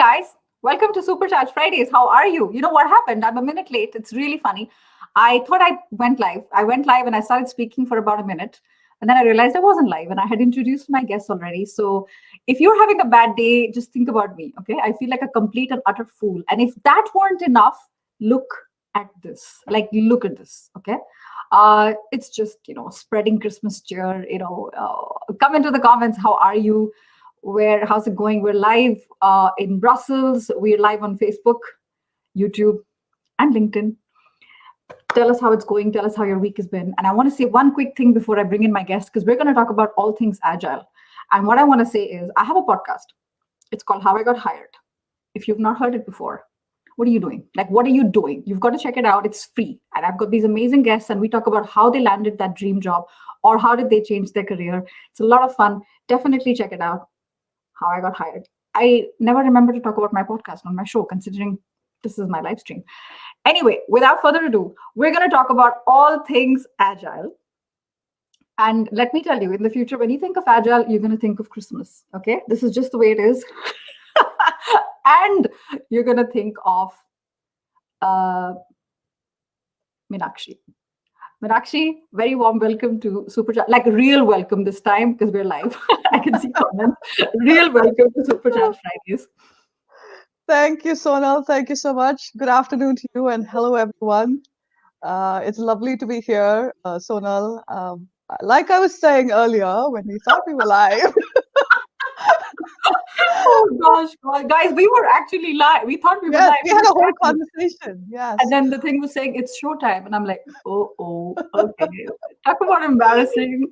guys, welcome to Supercharged Fridays. How are you? You know what happened? I'm a minute late. It's really funny. I thought I went live. I went live and I started speaking for about a minute. And then I realized I wasn't live and I had introduced my guests already. So if you're having a bad day, just think about me. Okay. I feel like a complete and utter fool. And if that weren't enough, look at this. Like, look at this. Okay. It's just, spreading Christmas cheer, come into the comments. How are you? How's it going? We're live in Brussels. We're live on Facebook, YouTube, and LinkedIn. Tell us how it's going. Tell us how your week has been. And I want to say one quick thing before I bring in my guest, because we're going to talk about all things agile. And what I want to say is I have a podcast. It's called How I Got Hired. If you've not heard it before, what are you doing? Like, what are you doing? You've got to check it out. It's free. And I've got these amazing guests, and we talk about how they landed that dream job or how did they change their career. It's a lot of fun. Definitely check it out. How I Got Hired. I never remember to talk about my podcast on my show, considering this is my live stream. Anyway, without further ado, we're going to talk about all things agile. And let me tell you, in the future, when you think of agile, you're going to think of Christmas. Okay, this is just the way it is. And you're going to think of Meenakshi. Meenakshi, very warm welcome to Supercharged. Like real welcome this time because we're live. I can see comments. Real welcome to Supercharged Fridays. Thank you, Sonal. Thank you so much. Good afternoon to you and hello, everyone. It's lovely to be here, Sonal. Like I was saying earlier, when we thought we were live. Oh gosh, guys, we were actually live. We thought we were live. We had a whole conversation. Yes. And then the thing was saying it's showtime, and I'm like, okay. Talk about embarrassing.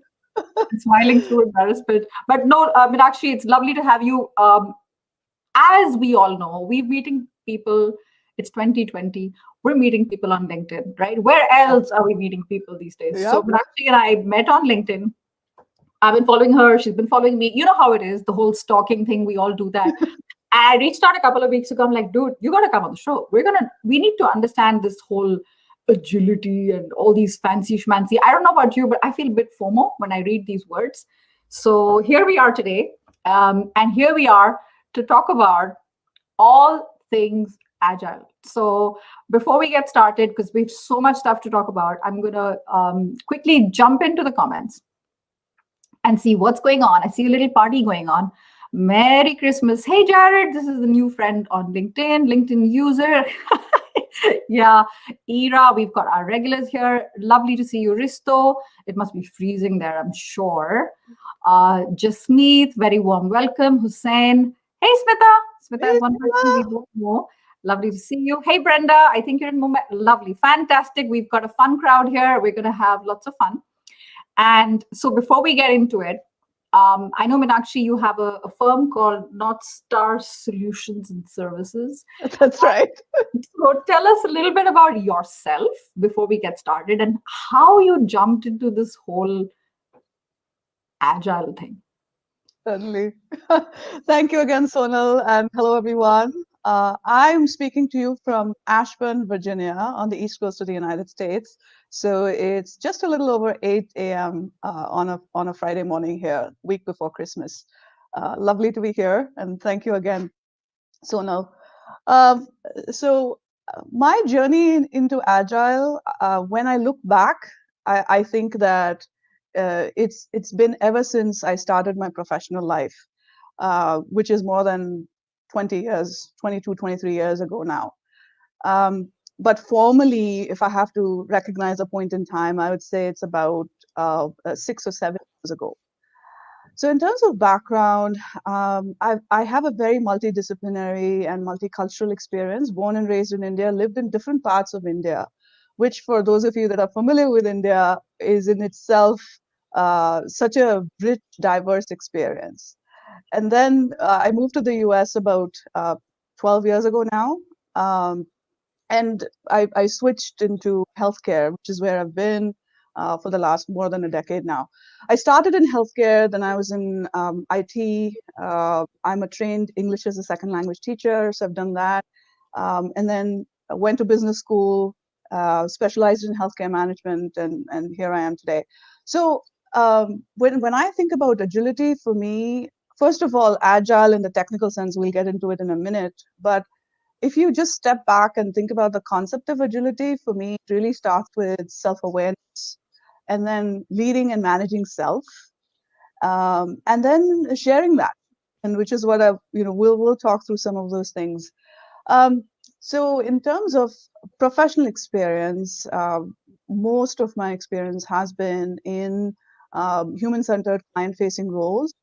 Smiling through embarrassment, but no, Meenakshi, it's lovely to have you. As we all know, we're meeting people. It's 2020. We're meeting people on LinkedIn, right? Where else are we meeting people these days? Yep. So Meenakshi and I met on LinkedIn. I've been following her. She's been following me. You know how it is, the whole stalking thing. We all do that. I reached out a couple of weeks ago. I'm like, dude, you got to come on the show. We need to understand this whole agility and all these fancy schmancy. I don't know about you, but I feel a bit FOMO when I read these words. So here we are today. And here we are to talk about all things agile. So before we get started, because we have so much stuff to talk about, I'm going to quickly jump into the comments and see what's going on. I see a little party going on. Merry Christmas. Hey, Jared, this is the new friend on LinkedIn user. Yeah, Ira, we've got our regulars here. Lovely to see you, Risto. It must be freezing there, I'm sure. Jasmeet, very warm welcome. Hussein. Hey, Smita. Smita is one person we both know. Lovely to see you. Hey, Brenda, I think you're in Mumbai. Lovely. Fantastic. We've got a fun crowd here. We're going to have lots of fun. And so before we get into it, I know, Meenakshi, you have a firm called North Star Solutions and Services. That's right. So tell us a little bit about yourself before we get started and how you jumped into this whole agile thing. Certainly. Thank you again, Sonal, and hello, everyone. I'm speaking to you from Ashburn, Virginia, on the East Coast of the United States. So it's just a little over 8 a.m. On a Friday morning here, week before Christmas. Lovely to be here, and thank you again, Sonal. So my journey into Agile, when I look back, I think that it's been ever since I started my professional life, which is more than 20 years, 22, 23 years ago now. But formally, if I have to recognize a point in time, I would say it's about 6 or 7 years ago. So in terms of background, I have a very multidisciplinary and multicultural experience, born and raised in India, lived in different parts of India, which for those of you that are familiar with India is in itself such a rich, diverse experience. And then I moved to the US about 12 years ago now. And I switched into healthcare, which is where I've been for the last more than a decade now. I started in healthcare, then I was in IT. I'm a trained English as a second language teacher, so I've done that. And then I went to business school, specialized in healthcare management, and here I am today. So when I think about agility, for me, first of all, agile in the technical sense, we'll get into it in a minute. But if you just step back and think about the concept of agility, for me, it really starts with self-awareness and then leading and managing self, and then sharing that, and which is what we'll talk through some of those things. Um, so in terms of professional experience, most of my experience has been in human-centered, client-facing roles,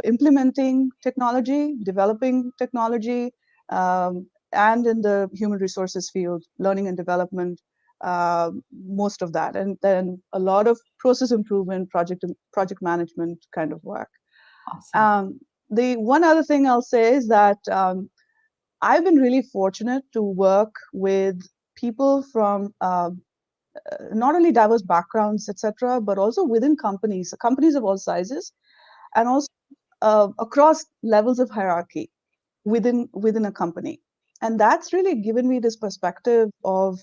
implementing technology, developing technology, and in the human resources field, learning and development, most of that, and then a lot of process improvement, project management kind of work. Awesome. The one other thing I'll say is that I've been really fortunate to work with people from not only diverse backgrounds, etc., but also within companies of all sizes, and also across levels of hierarchy within a company. And that's really given me this perspective of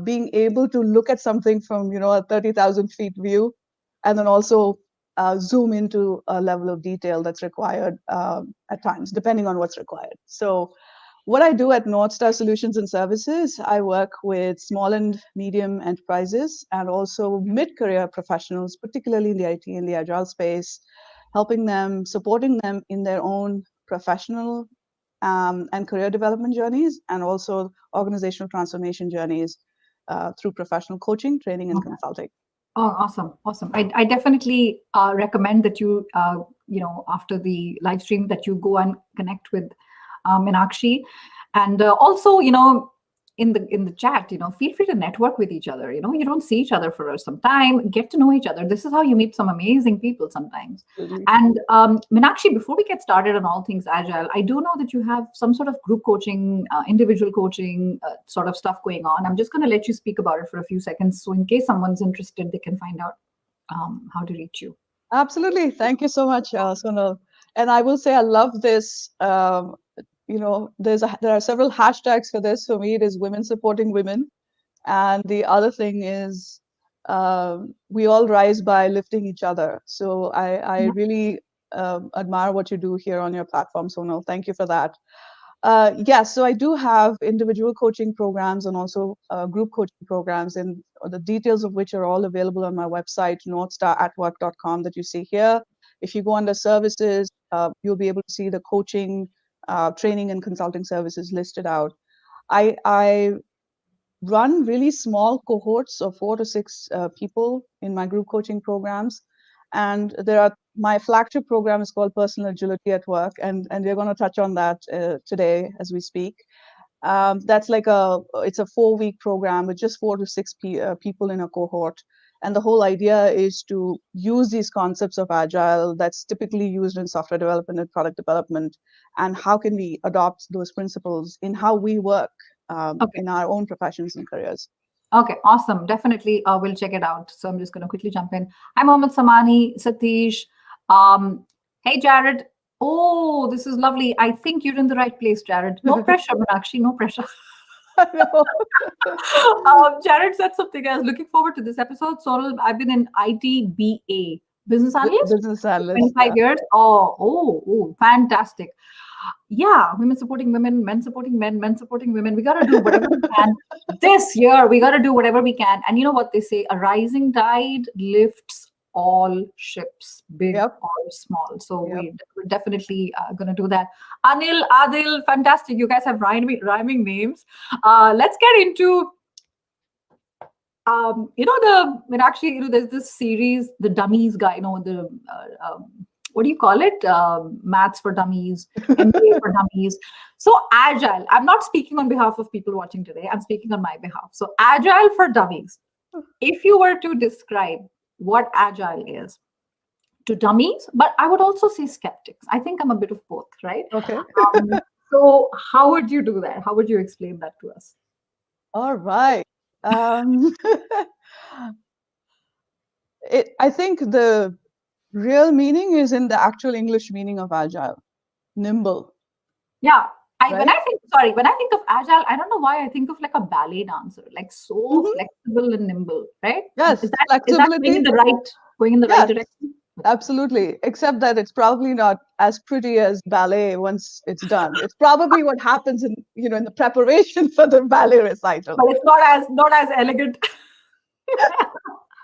being able to look at something from a 30,000 feet view, and then also zoom into a level of detail that's required at times, depending on what's required. So what I do at North Star Solutions and Services, I work with small and medium enterprises and also mid-career professionals, particularly in the IT and the Agile space, helping them, supporting them in their own professional and career development journeys, and also organizational transformation journeys through professional coaching, training, and consulting. Oh, awesome. Awesome. I definitely recommend that you, after the live stream, that you go and connect with Meenakshi. And also, in the chat, feel free to network with each other. You don't see each other for some time. Get to know each other. This is how you meet some amazing people sometimes. Absolutely. And Meenakshi, before we get started on all things Agile, I do know that you have some sort of group coaching, individual coaching sort of stuff going on. I'm just going to let you speak about it for a few seconds. So in case someone's interested, they can find out how to reach you. Absolutely. Thank you so much, Sonal. And I will say I love this. There are several hashtags for this. For me, it is women supporting women. And the other thing is we all rise by lifting each other. So I really admire what you do here on your platform, Sonal. Thank you for that. Yes, so I do have individual coaching programs and also group coaching programs, and the details of which are all available on my website, northstaratwork.com, that you see here. If you go under services, you'll be able to see the coaching, training, and consulting services listed out. I run really small cohorts of 4 to 6 people in my group coaching programs. And my flagship program is called Personal Agility at Work, and we're going to touch on that today as we speak. That's like it's a 4-week program with just 4 to 6 people in a cohort. And the whole idea is to use these concepts of Agile that's typically used in software development and product development, and how can we adopt those principles in how we work in our own professions and careers. Okay, awesome. Definitely, we'll check it out. So I'm just going to quickly jump in. Hi, Mohammed Samani, Satish. Hey, Jared. Oh, this is lovely. I think you're in the right place, Jared. No pressure, Meenakshi, no pressure. Jared said something. I was looking forward to this episode. So I've been in ITBA, business analyst. Business analyst. 25 years. Oh, fantastic. Yeah, women supporting women, men supporting men, men supporting women. We got to do whatever we can. This year, we got to do whatever we can. And you know what they say? A rising tide lifts all ships, big or small. So we're definitely going to do that. Anil, Adil, fantastic. You guys have rhyming names. Let's get into, there's this series, The Dummies Guy, what do you call it? Maths for Dummies, MBA for Dummies. So Agile, I'm not speaking on behalf of people watching today. I'm speaking on my behalf. So Agile for Dummies. If you were to describe what Agile is to dummies, but I would also say skeptics. I think I'm a bit of both, right? Okay. So how would you do that? How would you explain that to us? All right. I think the real meaning is in the actual English meaning of Agile, nimble. Yeah. When I think of Agile, I don't know why I think of like a ballet dancer, like so flexible and nimble, right? Yes. Is that going in the right direction? Absolutely. Except that it's probably not as pretty as ballet once it's done. It's probably what happens in, in the preparation for the ballet recital But it's not as elegant.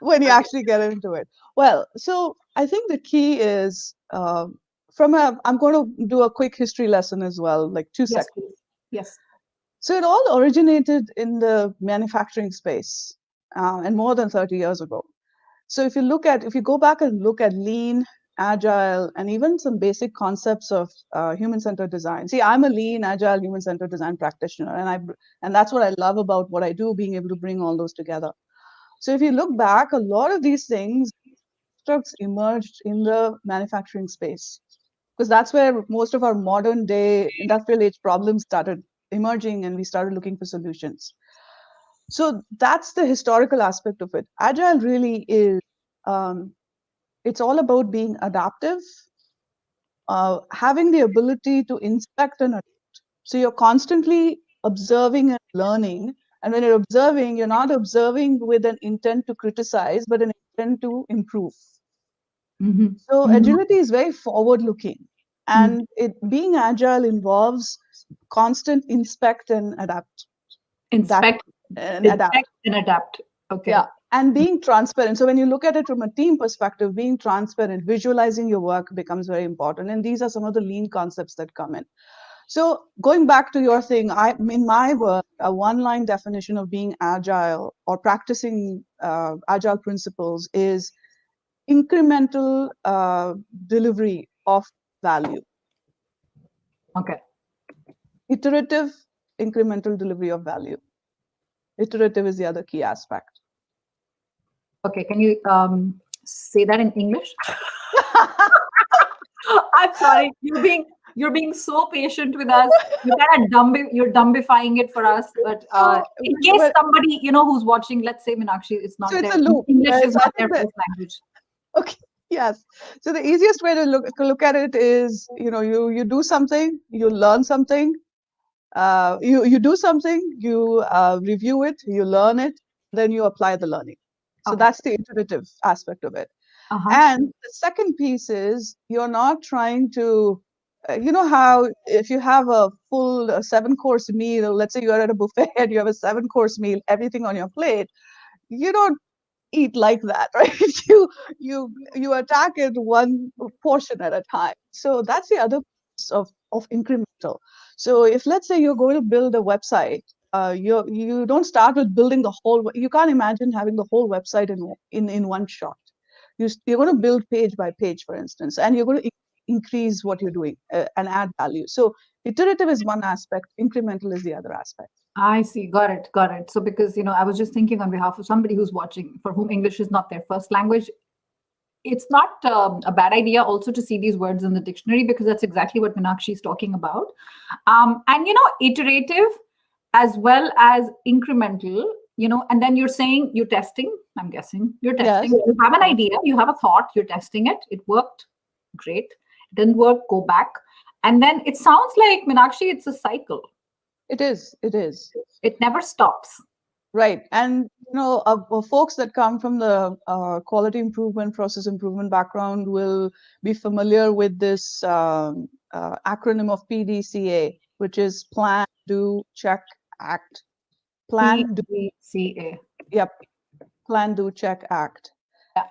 when you Okay. actually get into it. Well, so I think the key is I'm going to do a quick history lesson as well, like two Yes, seconds. please. Yes. So it all originated in the manufacturing space, and more than 30 years ago. So if you go back and look at lean, agile, and even some basic concepts of human-centered design. See, I'm a lean, agile, human-centered design practitioner, and that's what I love about what I do, being able to bring all those together. So if you look back, a lot of these things constructs emerged in the manufacturing space, because that's where most of our modern day industrial age problems started emerging, and we started looking for solutions. So that's the historical aspect of it. Agile really is, um, it's all about being adaptive, having the ability to inspect and adapt. So you're constantly observing and learning. And when you're observing, you're not observing with an intent to criticize, but an intent to improve. Mm-hmm. So Mm-hmm. agility is very forward looking. Mm. And being agile involves constant inspect and adapt. That Inspect, and adapt. inspect, and adapt. Okay. Yeah, and being transparent. So when you look at it from a team perspective, being transparent, visualizing your work becomes very important. And these are some of the lean concepts that come in. So going back to your thing, in my work, a one-line definition of being agile or practicing agile principles is incremental delivery of value, Okay. iterative incremental delivery of value. Iterative is the other key aspect. Okay. Can you say that in English? I'm sorry. You're being so patient with us. You're dumbifying it for us. But So, in case but, somebody who's watching, let's say Meenakshi, it's so not it's their a loop. English is I not their think that first language. okay, yes. So the easiest way to look at it is, you do something, you learn something, you do something, you review it, you learn it, then you apply the learning. So Okay. that's the iterative aspect of it. Uh-huh. And the second piece is you're not trying to, you know how if you have a full 7-course meal, let's say you're at a buffet and you have a 7-course meal, everything on your plate, you don't eat like that, right? You attack it one portion at a time. So that's the other piece of incremental. So if let's say you're going to build a website, you don't start with building the whole. You can't imagine having the whole website in one shot. You're going to build page by page, for instance, and you're going to increase what you're doing and add value. So iterative is one aspect, incremental is the other aspect. I see. Got it. Got it. So because I was just thinking on behalf of somebody who's watching for whom English is not their first language, it's not a bad idea also to see these words in the dictionary, because that's exactly what Meenakshi is talking about. And iterative as well as incremental, and then you're saying you're testing. I'm guessing you're testing. Yes. You have an Yes. idea, you have a thought, you're testing it. It worked, great. It didn't work, go back. And then it sounds like, Meenakshi, it's a cycle. It is. It is. It never stops. Right. And folks that come from the quality improvement, process improvement background will be familiar with this acronym of PDCA, which is plan, do, check, act. Plan, do, PDCA. yep. Plan, do, check, act. Yeah.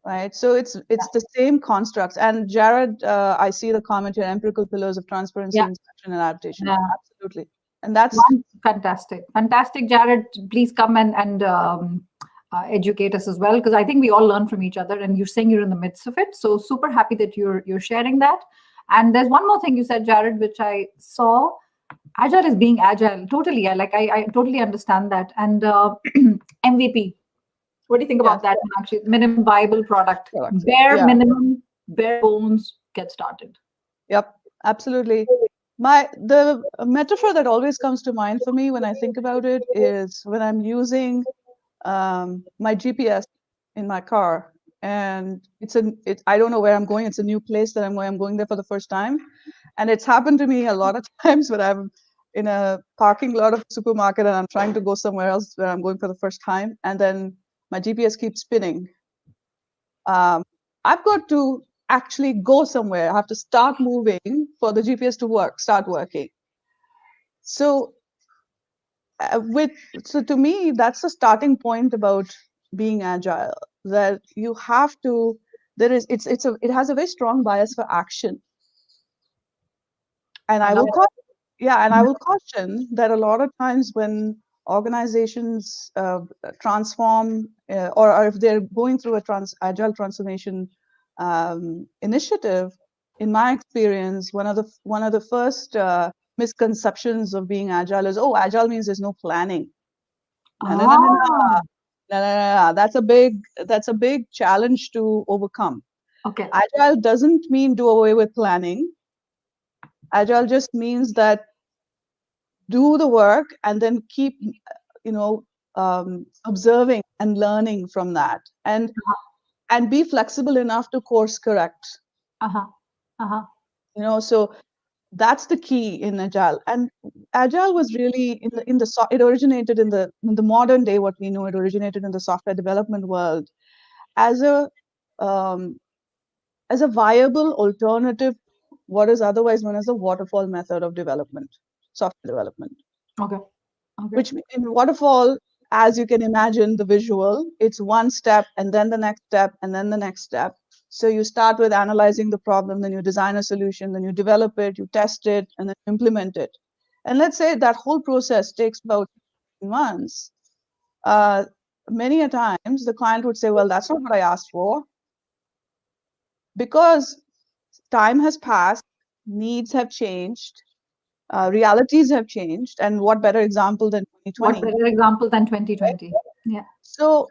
Right. So it's the same constructs. And Jared, I see the comment here: empirical pillars of transparency, Yeah. inspection, and adaptation. Yeah. Absolutely. And that's Fantastic, Jared. Please come and educate us as well, because I think we all learn from each other. And you're saying you're in the midst of it, so super happy that you're sharing that. And there's one more thing you said, Jared, which I saw. Agile is being agile. Totally, I totally understand that. And MVP. What do you think about yes. that? Actually, minimum viable product, Correct. bare Yeah. minimum, bare bones. Get started. Yep. Absolutely. The metaphor that always comes to mind for me when I think about it is when I'm using my GPS in my car, and I don't know where I'm going. It's a new place that I'm going there for the first time, and it's happened to me a lot of times when I'm in a parking lot of a supermarket and I'm trying to go somewhere else where I'm going for the first time, and then my GPS keeps spinning. I've got to actually go somewhere. I have to start moving for the GPS to start working. So so to me, that's the starting point about being agile, that you have to, it has a very strong bias for action. And I love I it. will caution that a lot of times when organizations transform, or if they're going through a agile transformation initiative, in my experience, one of the first misconceptions of being agile is, oh, agile means there's no planning. No, no, no, no, no, Ah, no, no, no, no. That's a big challenge to overcome. okay. Agile doesn't mean do away with planning. Agile just means that do the work and then keep, observing and learning from that, and be flexible enough to course correct. Uh-huh. Uh-huh. So that's the key in agile. And agile was really it originated in the modern day. What we know, it originated in the software development world as a um, as a viable alternative to what is otherwise known as the waterfall method of development, software development. Okay. Okay. Which in waterfall, as you can imagine, the visual, it's one step and then the next step and then the next step. So you start with analyzing the problem, then you design a solution, then you develop it, you test it, and then implement it. And let's say that whole process takes about months. Uh, Many a times the client would say, well, that's not what I asked for, because time has passed, needs have changed, realities have changed, and what better example than What 2020? better example than 2020? Yeah. So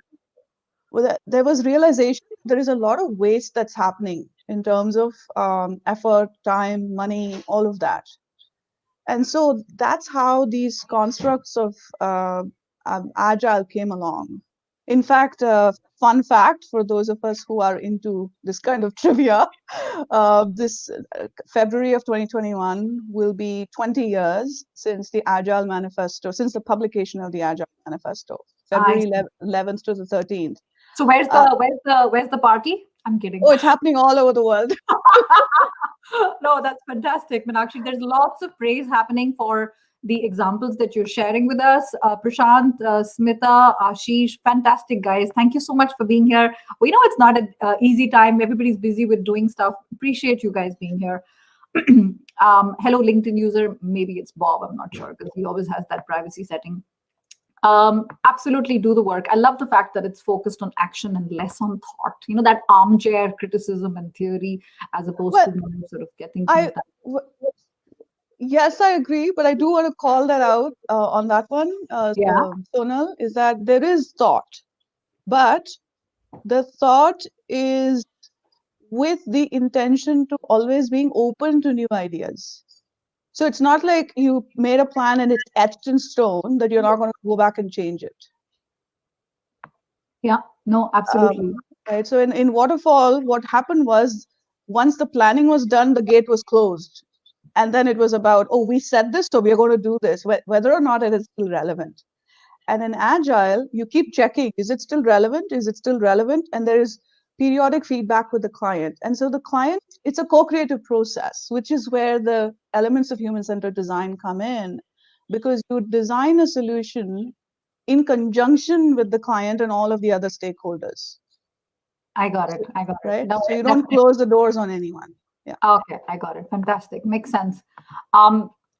there was realization there is a lot of waste that's happening in terms of effort, time, money, all of that. And so that's how these constructs of agile came along. In fact, fun fact for those of us who are into this kind of trivia, this February of 2021 will be 20 years since the Agile Manifesto, since the publication of the Agile Manifesto, I February see. 11th to the 13th. So where's the party? I'm kidding. Oh, it's happening all over the world. No, that's fantastic, Meenakshi. There's lots of praise happening for the examples that you're sharing with us. Prashant, Smita, Ashish, fantastic guys. Thank you so much for being here. We know it's not an easy time. Everybody's busy with doing stuff. Appreciate you guys being here. Hello, LinkedIn user. Maybe it's Bob. I'm not sure because he always has that privacy setting. Absolutely do the work. I love the fact that it's focused on action and less on thought. That armchair criticism and theory, as opposed Well, to sort of getting things done. Yes, I agree, but I do want to call that out on that one, Yeah, Sonal, is that there is thought, but the thought is with the intention to always being open to new ideas. So it's not like you made a plan and it's etched in stone that you're not going to go back and change it. yeah, no, absolutely. Right. So in Waterfall, what happened was once the planning was done, the gate was closed. And then it was about, oh, we said this, so we are going to do this, whether or not it is still relevant. And in Agile, you keep checking, is it still relevant? Is it still relevant? And there is periodic feedback with the client. And so the client, it's a co-creative process, which is where the elements of human-centered design come in, because you design a solution in conjunction with the client and all of the other stakeholders. I got it. I got it. Right? No, So you don't definitely. close the doors on anyone. Yeah. Okay, I got it. Fantastic. Makes sense.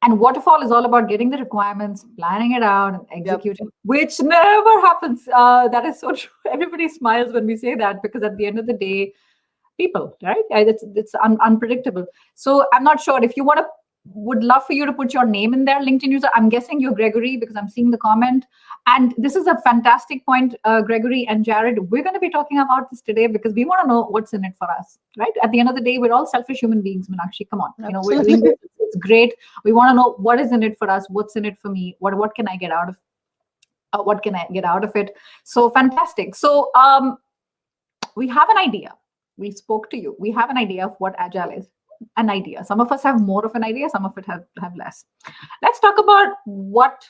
And waterfall is all about getting the requirements, planning it out, and Yep. executing, which never happens. That is so true. Everybody smiles when we say that, because at the end of the day, people, right? It's unpredictable. So I'm not sure if you would love for you to put your name in there, LinkedIn user. I'm guessing you're Gregory because I'm seeing the comment. And this is a fantastic point, Gregory and Jared. We're going to be talking about this today because we want to know what's in it for us, right? At the end of the day, we're all selfish human beings, Meenakshi. Come on, we're doing this. It's great. We want to know what is in it for us. What's in it for me? What can I get out of? What can I get out of it? So fantastic. So we have an idea. We spoke to you. We have an idea of what Agile is. An idea. Some of us have more of an idea. Some of it have less. Let's talk about what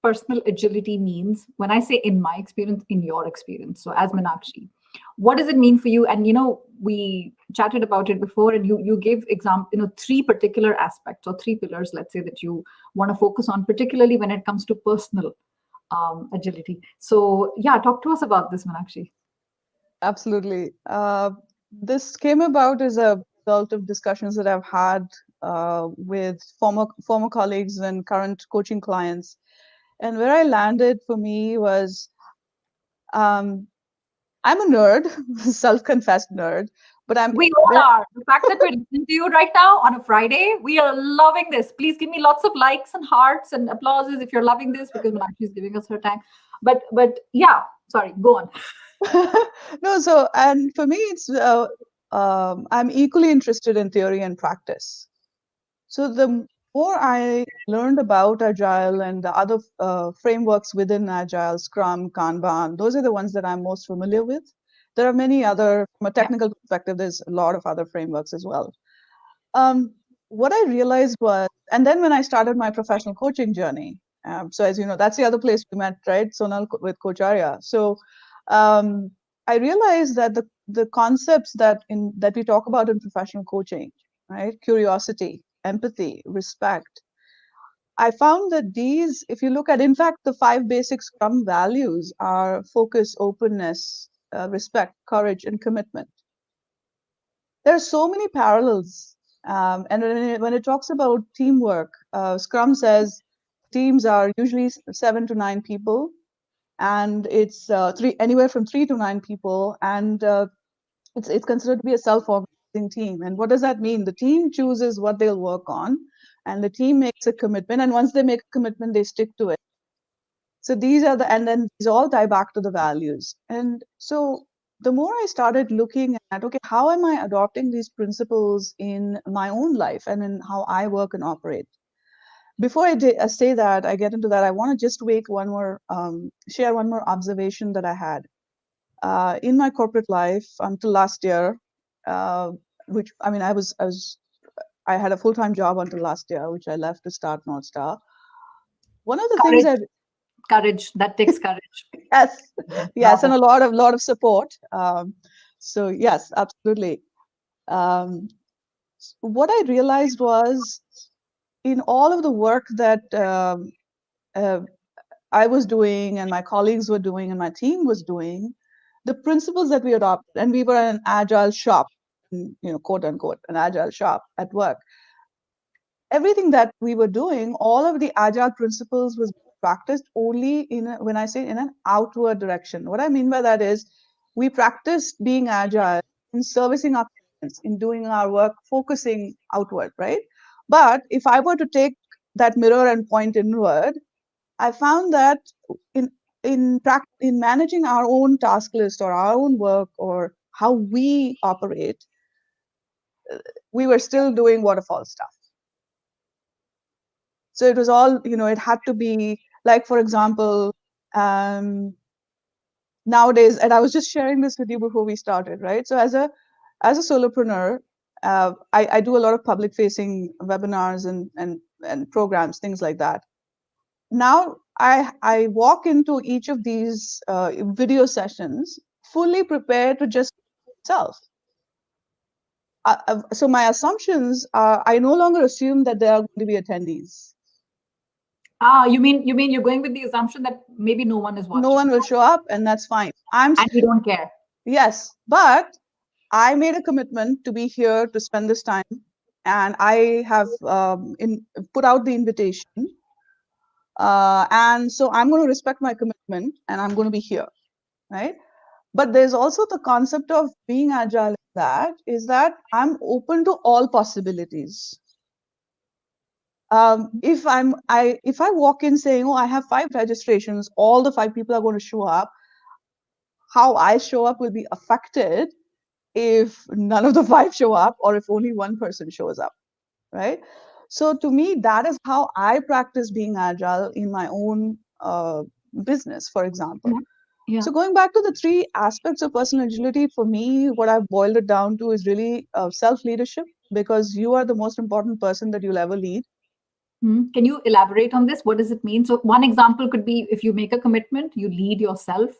personal agility means. When I say in my experience, in your experience. So as Meenakshi, what does it mean for you? And we chatted about it before, and you gave example, three particular aspects or three pillars, let's say, that you want to focus on, particularly when it comes to personal agility. So yeah, talk to us about this, Meenakshi. Absolutely. This came about as a result of discussions that I've had with former colleagues and current coaching clients. And where I landed for me was um, I'm a nerd, self-confessed nerd, but I'm We all are. The fact that we're listening to you right now on a Friday, we are loving this. Please give me lots of likes and hearts and applauses if you're loving this, because Meenakshi is giving us her time. But yeah, sorry, go on. no. So, and for me, it's I'm equally interested in theory and practice. So the more I learned about Agile and the other frameworks within Agile, Scrum, Kanban, those are the ones that I'm most familiar with. There are many other, from a Yeah. technical perspective, there's a lot of other frameworks as well. What I realized was, and then when I started my professional coaching journey, so as you know, that's the other place we met, right, Sonal, with Coach Arya. So um, I realized that the concepts that we talk about in professional coaching, right, curiosity, empathy, respect, I found that these, if you look at, in fact, the 5 basic Scrum values are focus, openness, respect, courage, and commitment. There are so many parallels. And when it talks about teamwork, Scrum says teams are usually 7 to 9 people, and it's anywhere from 3 to 9 people, and it's considered to be a self-organizing team. And what does that mean? The team chooses what they'll work on, and the team makes a commitment. And once they make a commitment, they stick to it. So and then these all tie back to the values. And so the more I started looking at, okay, how am I adopting these principles in my own life and in how I work and operate? Before I say that, I get into that, I want to just share one more observation that I had. In my corporate life until last year, which I mean, I had a full-time job until last year, which I left to start North Star. One of the things Courage, courage. That takes courage. yes, yes, and Bravo. a lot of support. So yes, absolutely. Um, what I realized was in all of the work that uh, I was doing and my colleagues were doing and my team was doing, the principles that we adopted, and we were an agile shop, quote unquote, an agile shop at work. Everything that we were doing, all of the agile principles was practiced only when I say in an outward direction. What I mean by that is we practiced being agile in servicing our clients, in doing our work, focusing outward, right? But if I were to take that mirror and point inward, I found that in in managing our own task list or our own work or how we operate, we were still doing waterfall stuff. So it was all, it had to be like, for example, nowadays, and I was just sharing this with you before we started, right? So as a solopreneur, I do a lot of public facing webinars and programs, things like that. Now I walk into each of these video sessions fully prepared to just self. So my assumptions are, I no longer assume that there are going to be attendees. You mean you're going with the assumption that maybe no one is No watching one will show up, and that's fine. and you don't care. Yes, but I made a commitment to be here to spend this time, and I have put out the invitation, and so I'm going to respect my commitment, and I'm going to be here, right? But there's also the concept of being agile. That I'm open to all possibilities. If I walk in saying, oh, I have 5 registrations, all the 5 people are going to show up, how I show up will be affected if none of the 5 show up or if only one person shows up, right? So to me, that is how I practice being agile in my own business, for example. Yeah. So going back to the 3 aspects of personal agility, for me, what I've boiled it down to is really self-leadership, because you are the most important person that you'll ever lead. Can you elaborate on this? What does it mean? So one example could be if you make a commitment, you lead yourself.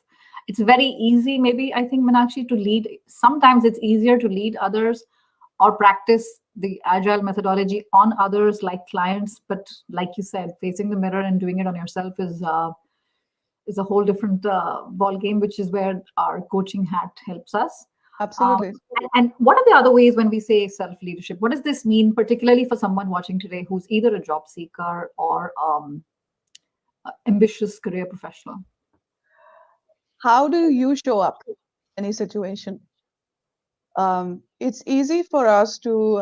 It's very easy, maybe, I think, Meenakshi, to lead. Sometimes it's easier to lead others or practice the agile methodology on others like clients. But like you said, facing the mirror and doing it on yourself is a whole different ball game, which is where our coaching hat helps us. Absolutely. And what are the other ways when we say self-leadership? What does this mean, particularly for someone watching today who's either a job seeker or ambitious career professional? How do you show up in any situation? It's easy for us to,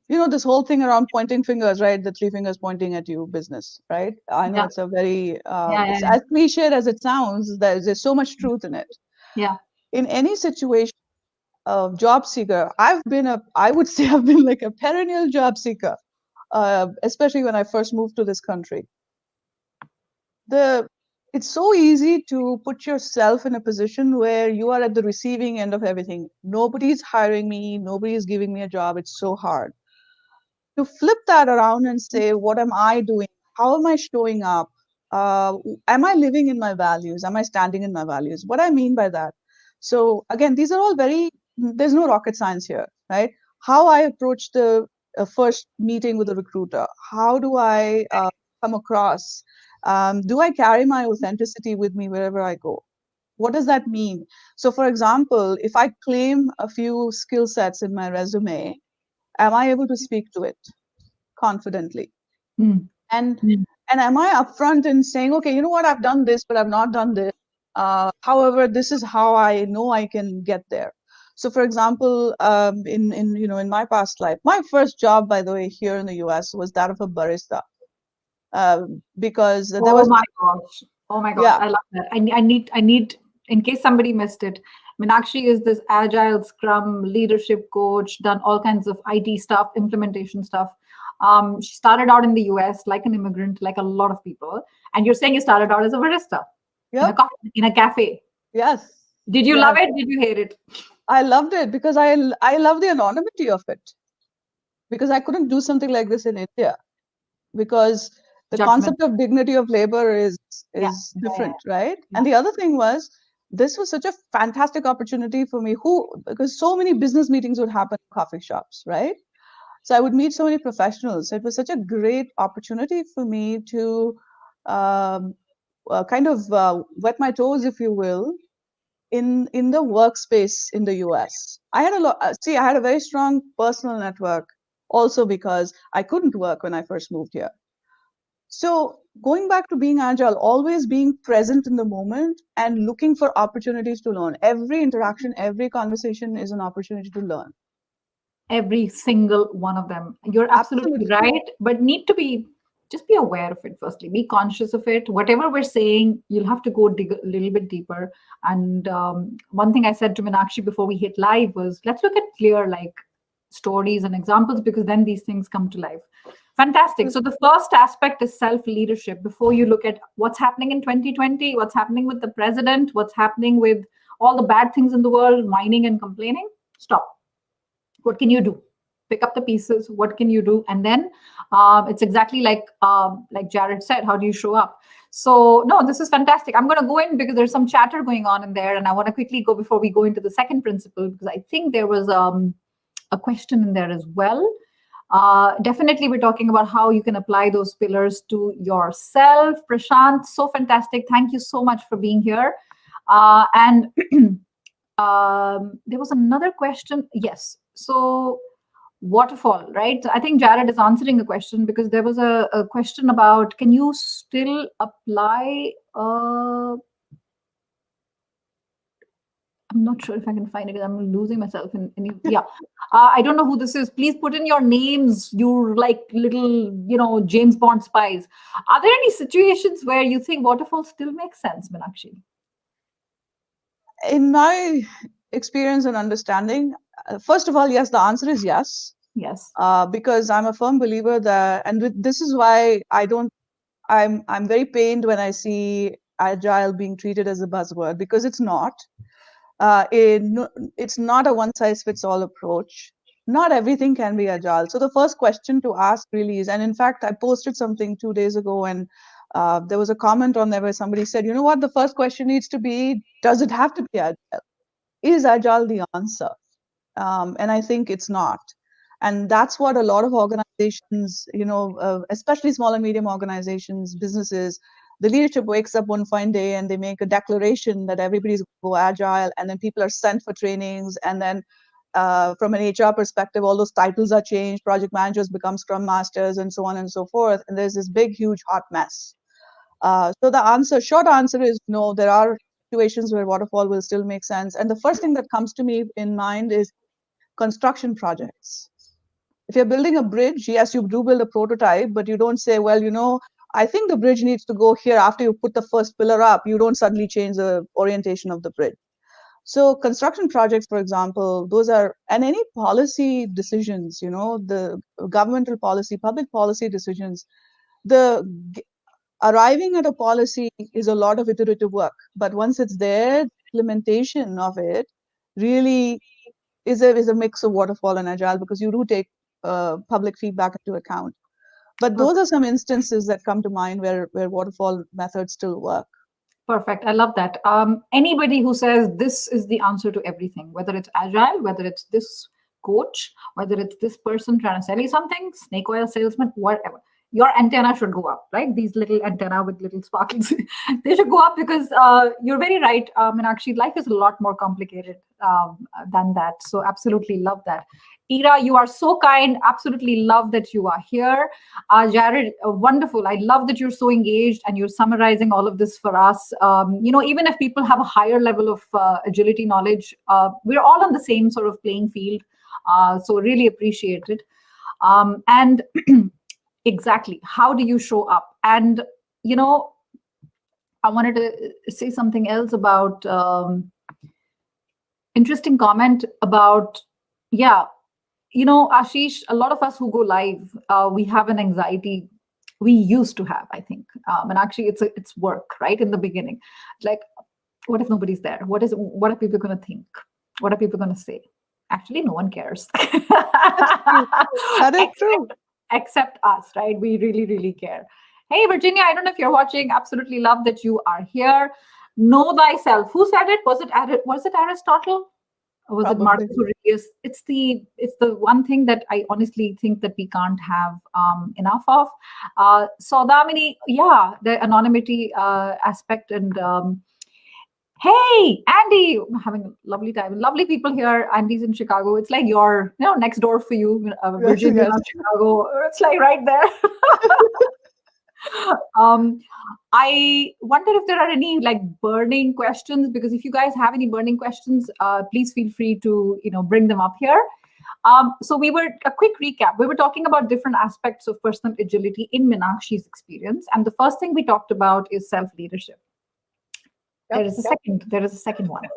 this whole thing around pointing fingers, right? The three fingers pointing at you business, right? I know Yeah. it's a very, Yeah, it's yeah, as cliched as it sounds, there's so much truth in it. yeah. In any situation, job seeker, I would say I've been like a perennial job seeker, especially when I first moved to this country. It's so easy to put yourself in a position where you are at the receiving end of everything. Nobody's hiring me, nobody's giving me a job. It's so hard. To flip that around and say, what am I doing? How am I showing up? Am I living in my values? Am I standing in my values? What I mean by that. So again, these are all there's no rocket science here, right? How I approach the first meeting with a recruiter. How do I come across? Do I carry my authenticity with me wherever I go? What does that mean? So for example, if I claim a few skill sets in my resume, am I able to speak to it confidently? Mm. And Mm. and am I upfront in saying, okay, you know what, I've done this, but I've not done this. However, this is how I know I can get there. So, for example, in my past life, my first job, by the way, here in the U.S. was that of a barista, because there Oh was my gosh. Oh my gosh. yeah, I love that. I need, in case somebody missed it, Meenakshi is this Agile Scrum leadership coach, done all kinds of IT stuff, implementation stuff. She started out in the US like an immigrant, like a lot of people. And you're saying you started out as a barista in a yep, in a cafe. yes, Did you love yes, it? Did you hate it? I loved it because I love the anonymity of it, because I couldn't do something like this in India, because the Judgment. concept of dignity of labor is Yeah. is Yeah, yeah, different, right? yeah. And the other thing was, this was such a fantastic opportunity for me, because so many business meetings would happen in coffee shops, right? So I would meet so many professionals. It was such a great opportunity for me to um, kind of wet my toes, if you will, in the workspace in the US. I had a lot. See, I had a very strong personal network, also because I couldn't work when I first moved here. So going back to being agile, always being present in the moment and looking for opportunities to learn. Every interaction, every conversation is an opportunity to learn. Every single one of them. You're absolutely Absolutely. right, but need to be just be aware of it firstly. Be conscious of it. Whatever we're saying, you'll have to go dig a little bit deeper. And one thing I said to Meenakshi before we hit live was, let's look at clear like stories and examples, because then these things come to life. Fantastic. So the first aspect is self-leadership. Before you look at what's happening in 2020, what's happening with the president, what's happening with all the bad things in the world, whining and complaining, stop. What can you do? Pick up the pieces. What can you do? And then it's exactly like Jared said, how do you show up? So no, this is fantastic. I'm going to go in because there's some chatter going on in there, and I want to quickly go before we go into the second principle, because I think there was a question in there as well. Definitely, we're talking about how you can apply those pillars to yourself. Prashant, so fantastic. Thank you so much for being here. And there was another question. Yes. So waterfall, right? I think Jared is answering a question, because there was a question about, can you still apply? I'm not sure if I can find it. I'm losing myself yeah. I don't know who this is. Please put in your names. You're like little, James Bond spies. Are there any situations where you think waterfall still makes sense, Meenakshi? In my experience and understanding, first of all, yes, the answer is yes. Yes. Because I'm a firm believer that, and this is why I'm very pained when I see agile being treated as a buzzword, because it's not. It's not a one size fits all approach. not everything can be agile. So the first question to ask really is, and in fact, I posted something 2 days ago, and there was a comment on there where somebody said, you know what, the first question needs to be, does it have to be agile? Is agile the answer? And I think it's not. And that's what a lot of organizations, especially small and medium organizations, businesses, the leadership wakes up one fine day and they make a declaration that everybody's going to go agile, and then people are sent for trainings, and then from an HR perspective, all those titles are changed, project managers become scrum masters, and so on and so forth. And there's this big, huge, hot mess. So the short answer is no, there are situations where waterfall will still make sense. And the first thing that comes to me in mind is construction projects. If you're building a bridge, yes, you do build a prototype, but you don't say, well, I think the bridge needs to go here after you put the first pillar up. You don't suddenly change the orientation of the bridge. So construction projects, for example, those are, and any policy decisions, the governmental policy, public policy decisions, the arriving at a policy is a lot of iterative work. But once it's there, implementation of it really is a mix of waterfall and agile, because you do take public feedback into account. But those are some instances that come to mind where waterfall methods still work. Perfect. I love that. Anybody who says this is the answer to everything, whether it's agile, whether it's this coach, whether it's this person trying to sell you something, snake oil salesman, whatever, your antenna should go up, right? These little antenna with little sparkles, they should go up, because you're very right. And actually, life is a lot more complicated than that. So absolutely love that. Ira, you are so kind. Absolutely love that you are here. Jared, wonderful. I love that you're so engaged and you're summarizing all of this for us. Even if people have a higher level of agility knowledge, we're all on the same sort of playing field. So really appreciate it. And exactly, how do you show up? And, I wanted to say something else about interesting comment about, yeah, Ashish, a lot of us who go live, we have an anxiety. We used to have, I think, and actually, it's work right in the beginning. Like, what if nobody's there? What are people going to think? What are people going to say? Actually, no one cares. That is true. Except us, right? We really, really care. Hey, Virginia, I don't know if you're watching. Absolutely love that you are here. Know thyself. Who said it? Was it Aristotle? Or was Probably. it Marcus Aurelius? It's the one thing that I honestly think that we can't have enough of. Saudamini, yeah, the anonymity aspect. And hey, Andy, I'm having a lovely time. Lovely people here. Andy's in Chicago. It's like you're next door for you, Virginia, Yes. Chicago. It's like right there. I wonder if there are any like burning questions, because if you guys have any burning questions, please feel free to bring them up here. So a quick recap. We were talking about different aspects of personal agility in Meenakshi's experience, and the first thing we talked about is self-leadership. Yep. There is a second one.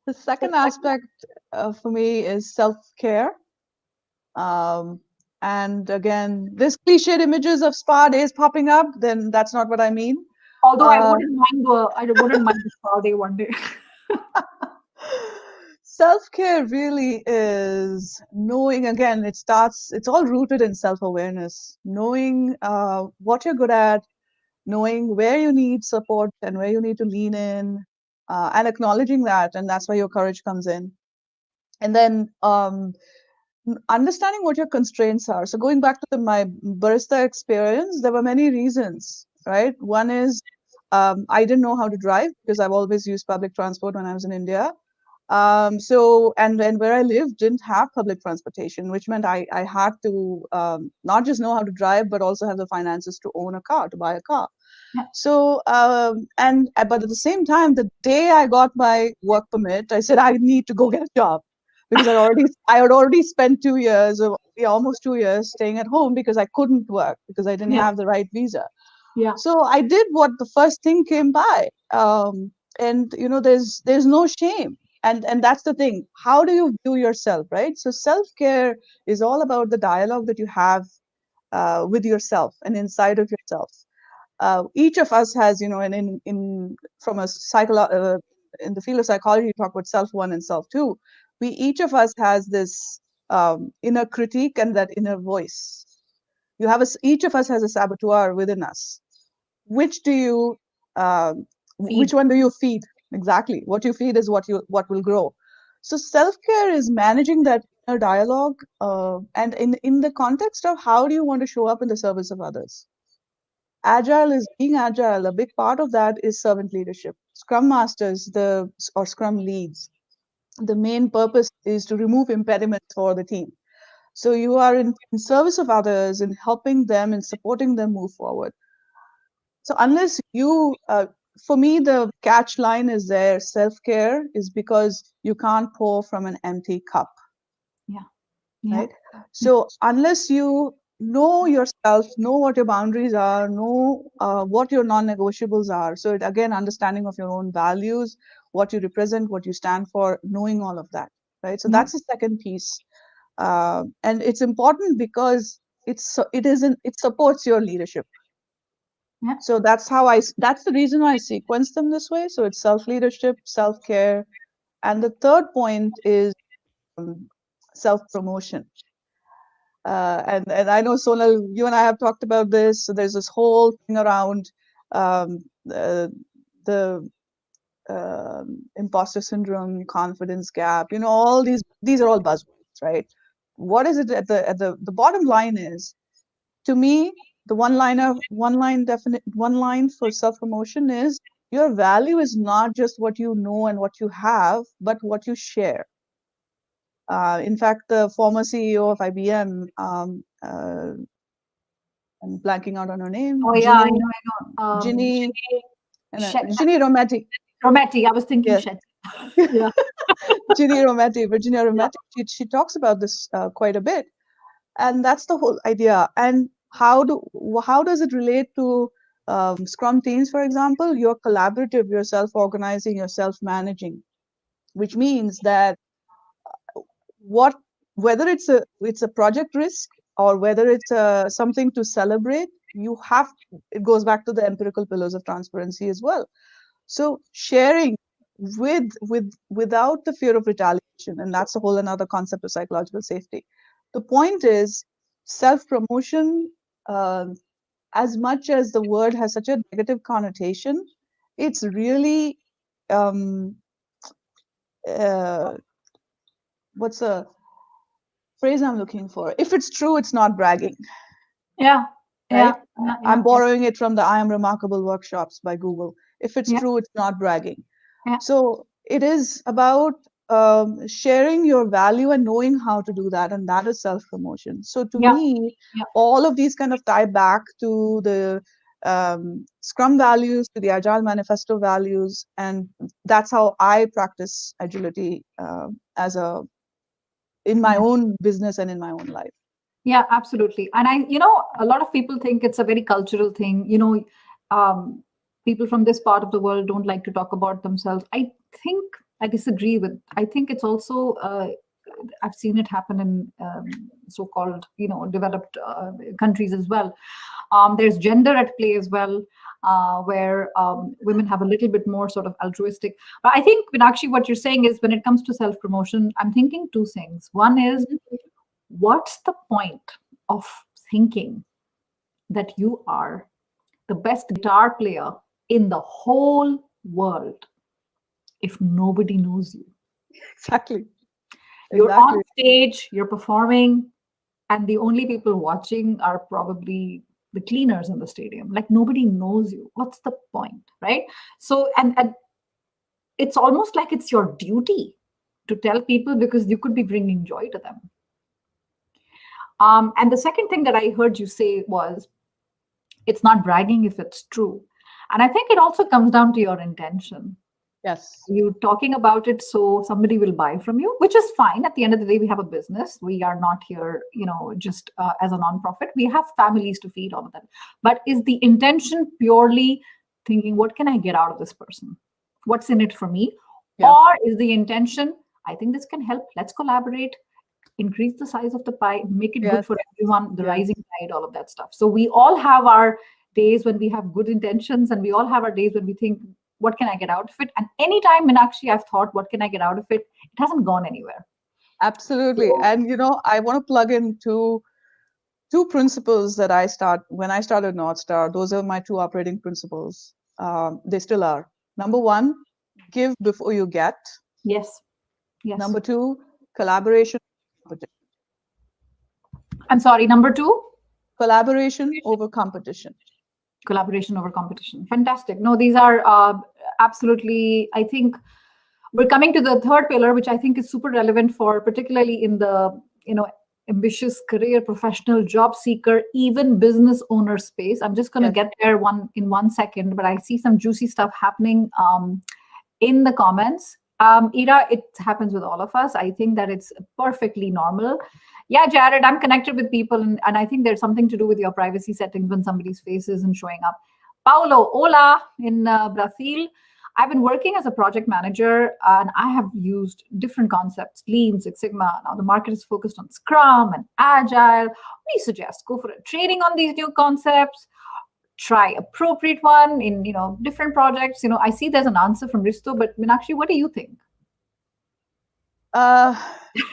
The second aspect for me is self-care. And again, this cliched images of spa days popping up, then that's not what I mean. Although I wouldn't mind the spa day one day. Self-care really is knowing, again, it's all rooted in self-awareness, knowing what you're good at, knowing where you need support and where you need to lean in, and acknowledging that. And that's where your courage comes in. And then understanding what your constraints are. So going back to my barista experience, there were many reasons, right? One is I didn't know how to drive, because I've always used public transport when I was in India. And where I lived didn't have public transportation, which meant I had to not just know how to drive, but also have the finances to own a car, to buy a car. So, but at the same time, the day I got my work permit, I said, I need to go get a job, because I had already spent 2 years, or almost 2 years, staying at home because I couldn't work, because I didn't have the right visa. Yeah. So I did what the first thing came by. And there's no shame. And that's the thing. How do you view yourself, right? So self-care is all about the dialogue that you have with yourself and inside of yourself. Each of us has, and from a in the field of psychology, you talk about self 1 and self 2. Each of us has this inner critique and that inner voice. You have each of us has a saboteur within us. Which do you, which Feed. one do you feed? Exactly. What you feed is what will grow. So self-care is managing that inner dialogue, and in the context of how do you want to show up in the service of others. Agile is being agile. A big part of that is servant leadership. Scrum masters, or Scrum leads, the main purpose is to remove impediments for the team. So you are in service of others, in helping them and supporting them move forward. So unless for me, the catch line is there. Self-care is because you can't pour from an empty cup, Yeah. Yeah. right? So unless you know yourself, know what your boundaries are, know what your non-negotiables are. So again, understanding of your own values, what you represent, what you stand for, knowing all of that, right? So Yeah. that's the second piece, and it's important because it supports your leadership. Yeah. So that's the reason why I sequence them this way. So it's self-leadership, self-care, and the third point is um, self-promotion. And I know, Sonal, you and I have talked about this. So there's this whole thing around um, the imposter syndrome, confidence gap. All these are all buzzwords, right? What is it at the bottom line is, to me, the one line for self-promotion is your value is not just what you know and what you have, but what you share. In fact, the former CEO of IBM, I'm blanking out on her name, Oh yeah, I know, I know. Ginny, Shet- Ginny Rometty. Rometty. I was thinking Yes, Shet. Yeah. Virginia Yeah. Rometty. She talks about this quite a bit, and that's the whole idea. And how does it relate to Scrum teams, for example? You're collaborative, you're self-organizing, you're self-managing, which means that what whether it's a project risk or whether it's something to celebrate, it goes back to the empirical pillars of transparency as well. So sharing without the fear of retaliation, and that's a whole another concept of psychological safety. The point is, self-promotion, as much as the word has such a negative connotation, it's really uh, what's a phrase I'm looking for? If it's true, it's not bragging, Yeah. right? Yeah. Yeah. I'm Yeah. borrowing it from the I Am Remarkable workshops by Google. If it's Yeah. true, it's not bragging. Yeah. So it is about sharing your value and knowing how to do that, and that is self-promotion. So to Yeah. me, Yeah. all of these kind of tie back to the Scrum values, to the Agile Manifesto values, and that's how I practice agility in my Yeah. own business and in my own life. Yeah, absolutely. And a lot of people think it's a very cultural thing. Um, People from this part of the world don't like to talk about themselves. I think I disagree with. I think it's also. I've seen it happen in so-called, developed countries as well. There's gender at play as well, where women have a little bit more sort of altruistic. But I think, Meenakshi, what you're saying is when it comes to self-promotion, I'm thinking two things. One is, what's the point of thinking that you are the best guitar player in the whole world if nobody knows you? Exactly. You're on Exactly. stage, you're performing, and the only people watching are probably the cleaners in the stadium. Like, nobody knows you. What's the point, right? So, and it's almost like it's your duty to tell people because you could be bringing joy to them. And the second thing that I heard you say was, it's not bragging if it's true. And I think it also comes down to your intention. Yes. You talking about it so somebody will buy from you, which is fine. At the end of the day, we have a business. We are not here, just as a nonprofit. We have families to feed, all of that. But is the intention purely thinking, what can I get out of this person? What's in it for me? Yeah. Or is the intention, I think this can help. Let's collaborate, increase the size of the pie, make it good Yes. for everyone, the Yes. rising tide, all of that stuff. So we all have our days when we have good intentions, and we all have our days when we think, what can I get out of it? And anytime, Meenakshi, I've thought, what can I get out of it? It hasn't gone anywhere. Absolutely. So, And I want to plug in two principles that when I started North Star. Those are my two operating principles. They still are. Number one, give before you get. yes, yes. Number two, collaboration. I'm sorry, number two? Collaboration over competition. Collaboration over competition. Fantastic. No, these are absolutely, I think we're coming to the third pillar, which I think is super relevant for particularly in the, ambitious career, professional, job seeker, even business owner space. I'm just going to Yes. get there in 1 second, but I see some juicy stuff happening in the comments. Ira, it happens with all of us. I think that it's perfectly normal. Yeah, Jared, I'm connected with people, and I think there's something to do with your privacy settings when somebody's face isn't showing up. Paulo, hola, in Brazil. I've been working as a project manager, and I have used different concepts, Lean, Six Sigma. Now the market is focused on Scrum and Agile. What do you suggest? Go for a training on these new concepts, try appropriate one in different projects. I see there's an answer from Risto, but Meenakshi, what do you think?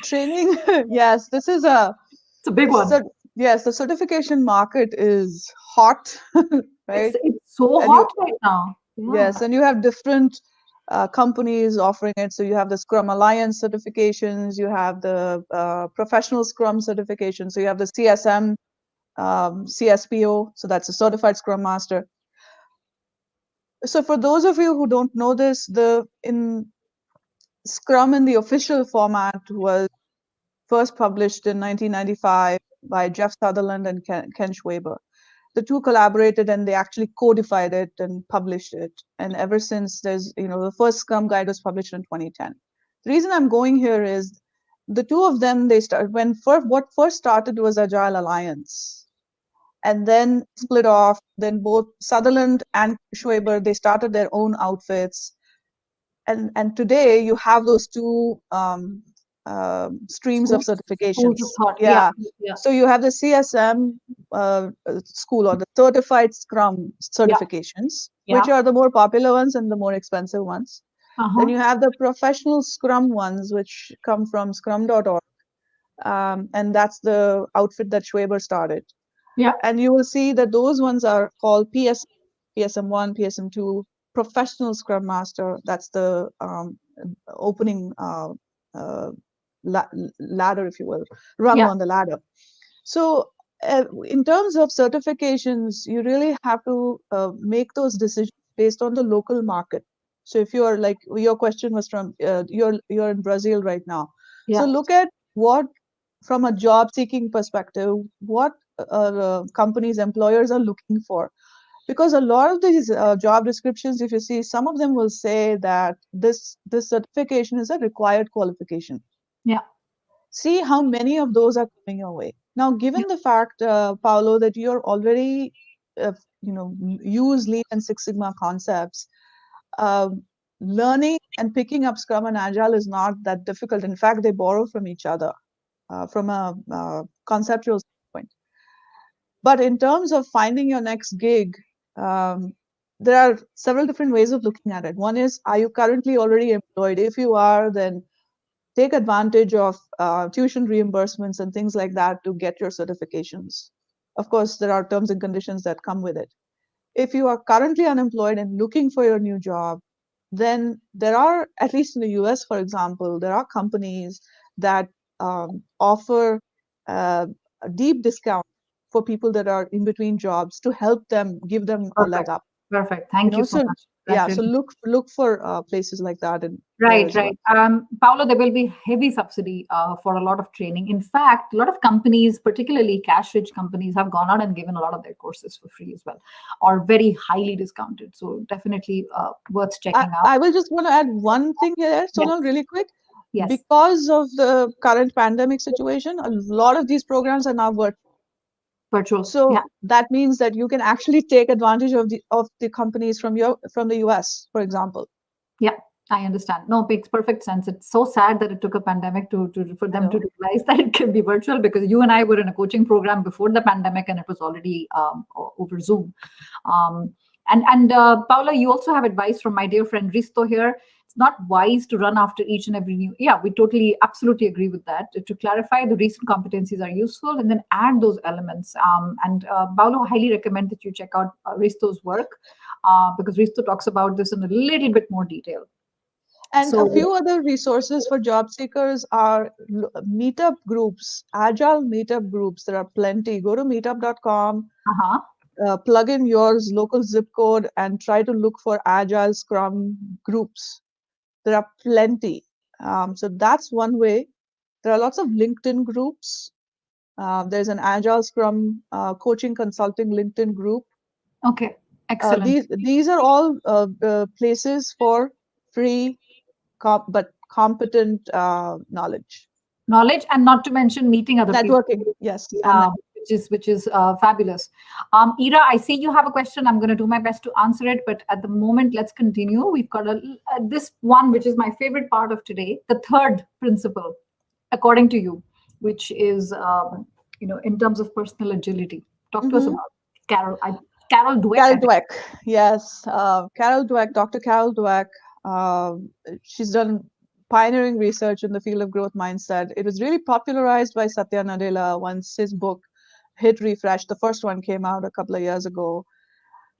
Training. Yes, this is it's a big one. Yes, the certification market is hot, right? It's so hot right now. Yeah. Yes, and you have different companies offering it. So you have the Scrum Alliance certifications, you have the Professional Scrum certification, so you have the CSM, CSPO, so that's a Certified Scrum Master. So for those of you who don't know this, in Scrum in the official format was first published in 1995 by Jeff Sutherland and Ken Schwaber. The two collaborated and they actually codified it and published it. And ever since there's, the first Scrum guide was published in 2010. The reason I'm going here is the two of them, what first started was Agile Alliance and then split off. Then both Sutherland and Schwaber, they started their own outfits. And today you have those two streams of certifications. Yeah. So you have the CSM school or the Certified Scrum certifications, which are the more popular ones and the more expensive ones. Then you have the professional Scrum ones, which come from scrum.org. And that's the outfit that Schwaber started. Yeah. And you will see that those ones are called PSM1, PSM2, Professional Scrum Master. That's the opening ladder, if you will, rung on the ladder. So in terms of certifications, you really have to make those decisions based on the local market. So if you are like, your question was from, you're in Brazil right now. Yeah. So look at what, from a job seeking perspective, what companies, employers are looking for. Because a lot of these job descriptions, if you see, some of them will say that this certification is a required qualification. Yeah. See how many of those are coming your way. Now, given the fact, Paolo, that you're already, use Lean and Six Sigma concepts, learning and picking up Scrum and Agile is not that difficult. In fact, they borrow from each other from a conceptual standpoint. But in terms of finding your next gig, there are several different ways of looking at it. One is, are you currently already employed? If you are, then take advantage of tuition reimbursements and things like that to get your certifications. Of course, there are terms and conditions that come with it. If you are currently unemployed and looking for your new job, then there are, at least in the US, for example, there are companies that offer a deep discount for people that are in between jobs to help them, give them a leg up. Perfect. Thank you so much. Yeah, so look for places like that. And right. Paolo, there will be heavy subsidy for a lot of training. In fact, a lot of companies, particularly cash-rich companies, have gone out and given a lot of their courses for free as well, or very highly discounted. So definitely worth checking out. I will just want to add one thing here, Sonal, really quick. Yes. Because of the current pandemic situation, a lot of these programs are now virtual. So that means that you can actually take advantage of the companies from the US, for example. Yeah, I understand. No, it makes perfect sense. It's so sad that it took a pandemic for them to realize that it can be virtual, because you and I were in a coaching program before the pandemic and it was already over Zoom. And Paula, you also have advice from my dear friend Risto here. It's not wise to run after each and every new. Yeah, we totally, absolutely agree with that. To clarify, the recent competencies are useful, and then add those elements. And Paolo, highly recommend that you check out Risto's work, because Risto talks about this in a little bit more detail. And a So, few other resources for job seekers are meetup groups, agile meetup groups. There are plenty. Go to meetup.com, uh-huh. plug in your local zip code, and try to look for Agile Scrum groups. There are plenty. So that's one way. There are lots of LinkedIn groups. There's an Agile Scrum coaching consulting LinkedIn group. Okay, excellent. These are all places for free but competent knowledge. Knowledge, and not to mention meeting other people. Networking, yes, and Which is fabulous. Ira, I see you have a question. I'm going to do my best to answer it, but at the moment, let's continue. We've got this one, which is my favorite part of today, the third principle, according to you, which is in terms of personal agility. Talk to us about it. Carol Dweck. Carol Dweck, yes, Carol Dweck, Dr. Carol Dweck. She's done pioneering research in the field of growth mindset. It was really popularized by Satya Nadella once his book hit refresh. The first one came out a couple of years ago.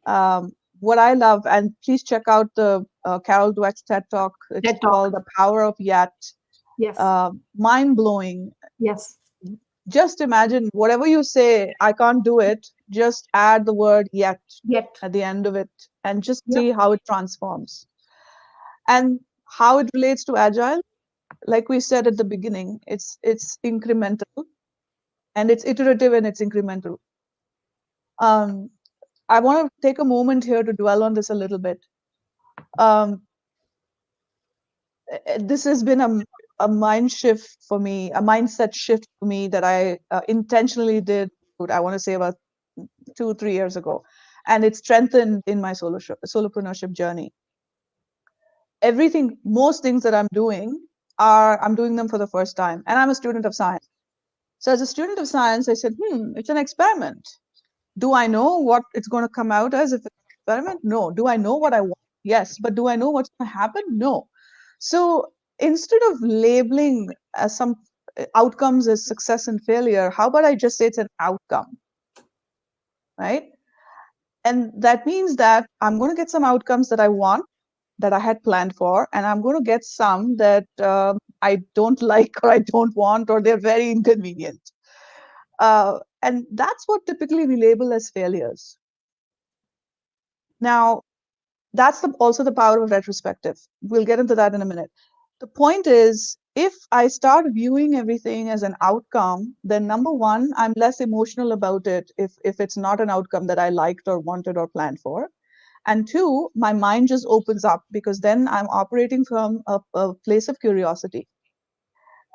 What I love, and please check out the Carol Dweck's TED Talk. It's TED Talk. called The Power of Yet. Yes. Mind blowing. Yes. Just imagine whatever you say, I can't do it. Just add the word yet at the end of it, and just see how it transforms. And how it relates to Agile, like we said at the beginning, it's incremental, and it's iterative, and it's incremental. I want to take a moment here to dwell on this a little bit. This has been a mind shift for me, a mindset shift for me that I intentionally did, I want to say about 2-3 years ago. And it's strengthened in my solopreneurship journey. Most things that I'm doing I'm doing them for the first time. And I'm a student of science. So as a student of science, I said, it's an experiment. Do I know what it's going to come out as if it's an experiment? No. Do I know what I want? Yes. But do I know what's going to happen? No. So instead of labeling some outcomes as success and failure, how about I just say it's an outcome, right? And that means that I'm going to get some outcomes that I want, that I had planned for, and I'm going to get some that I don't like, or I don't want, or they're very inconvenient. And that's what typically we label as failures. Now, that's also the power of retrospective. We'll get into that in a minute. The point is, if I start viewing everything as an outcome, then number one, I'm less emotional about it if it's not an outcome that I liked or wanted or planned for. And two, my mind just opens up, because then I'm operating from a place of curiosity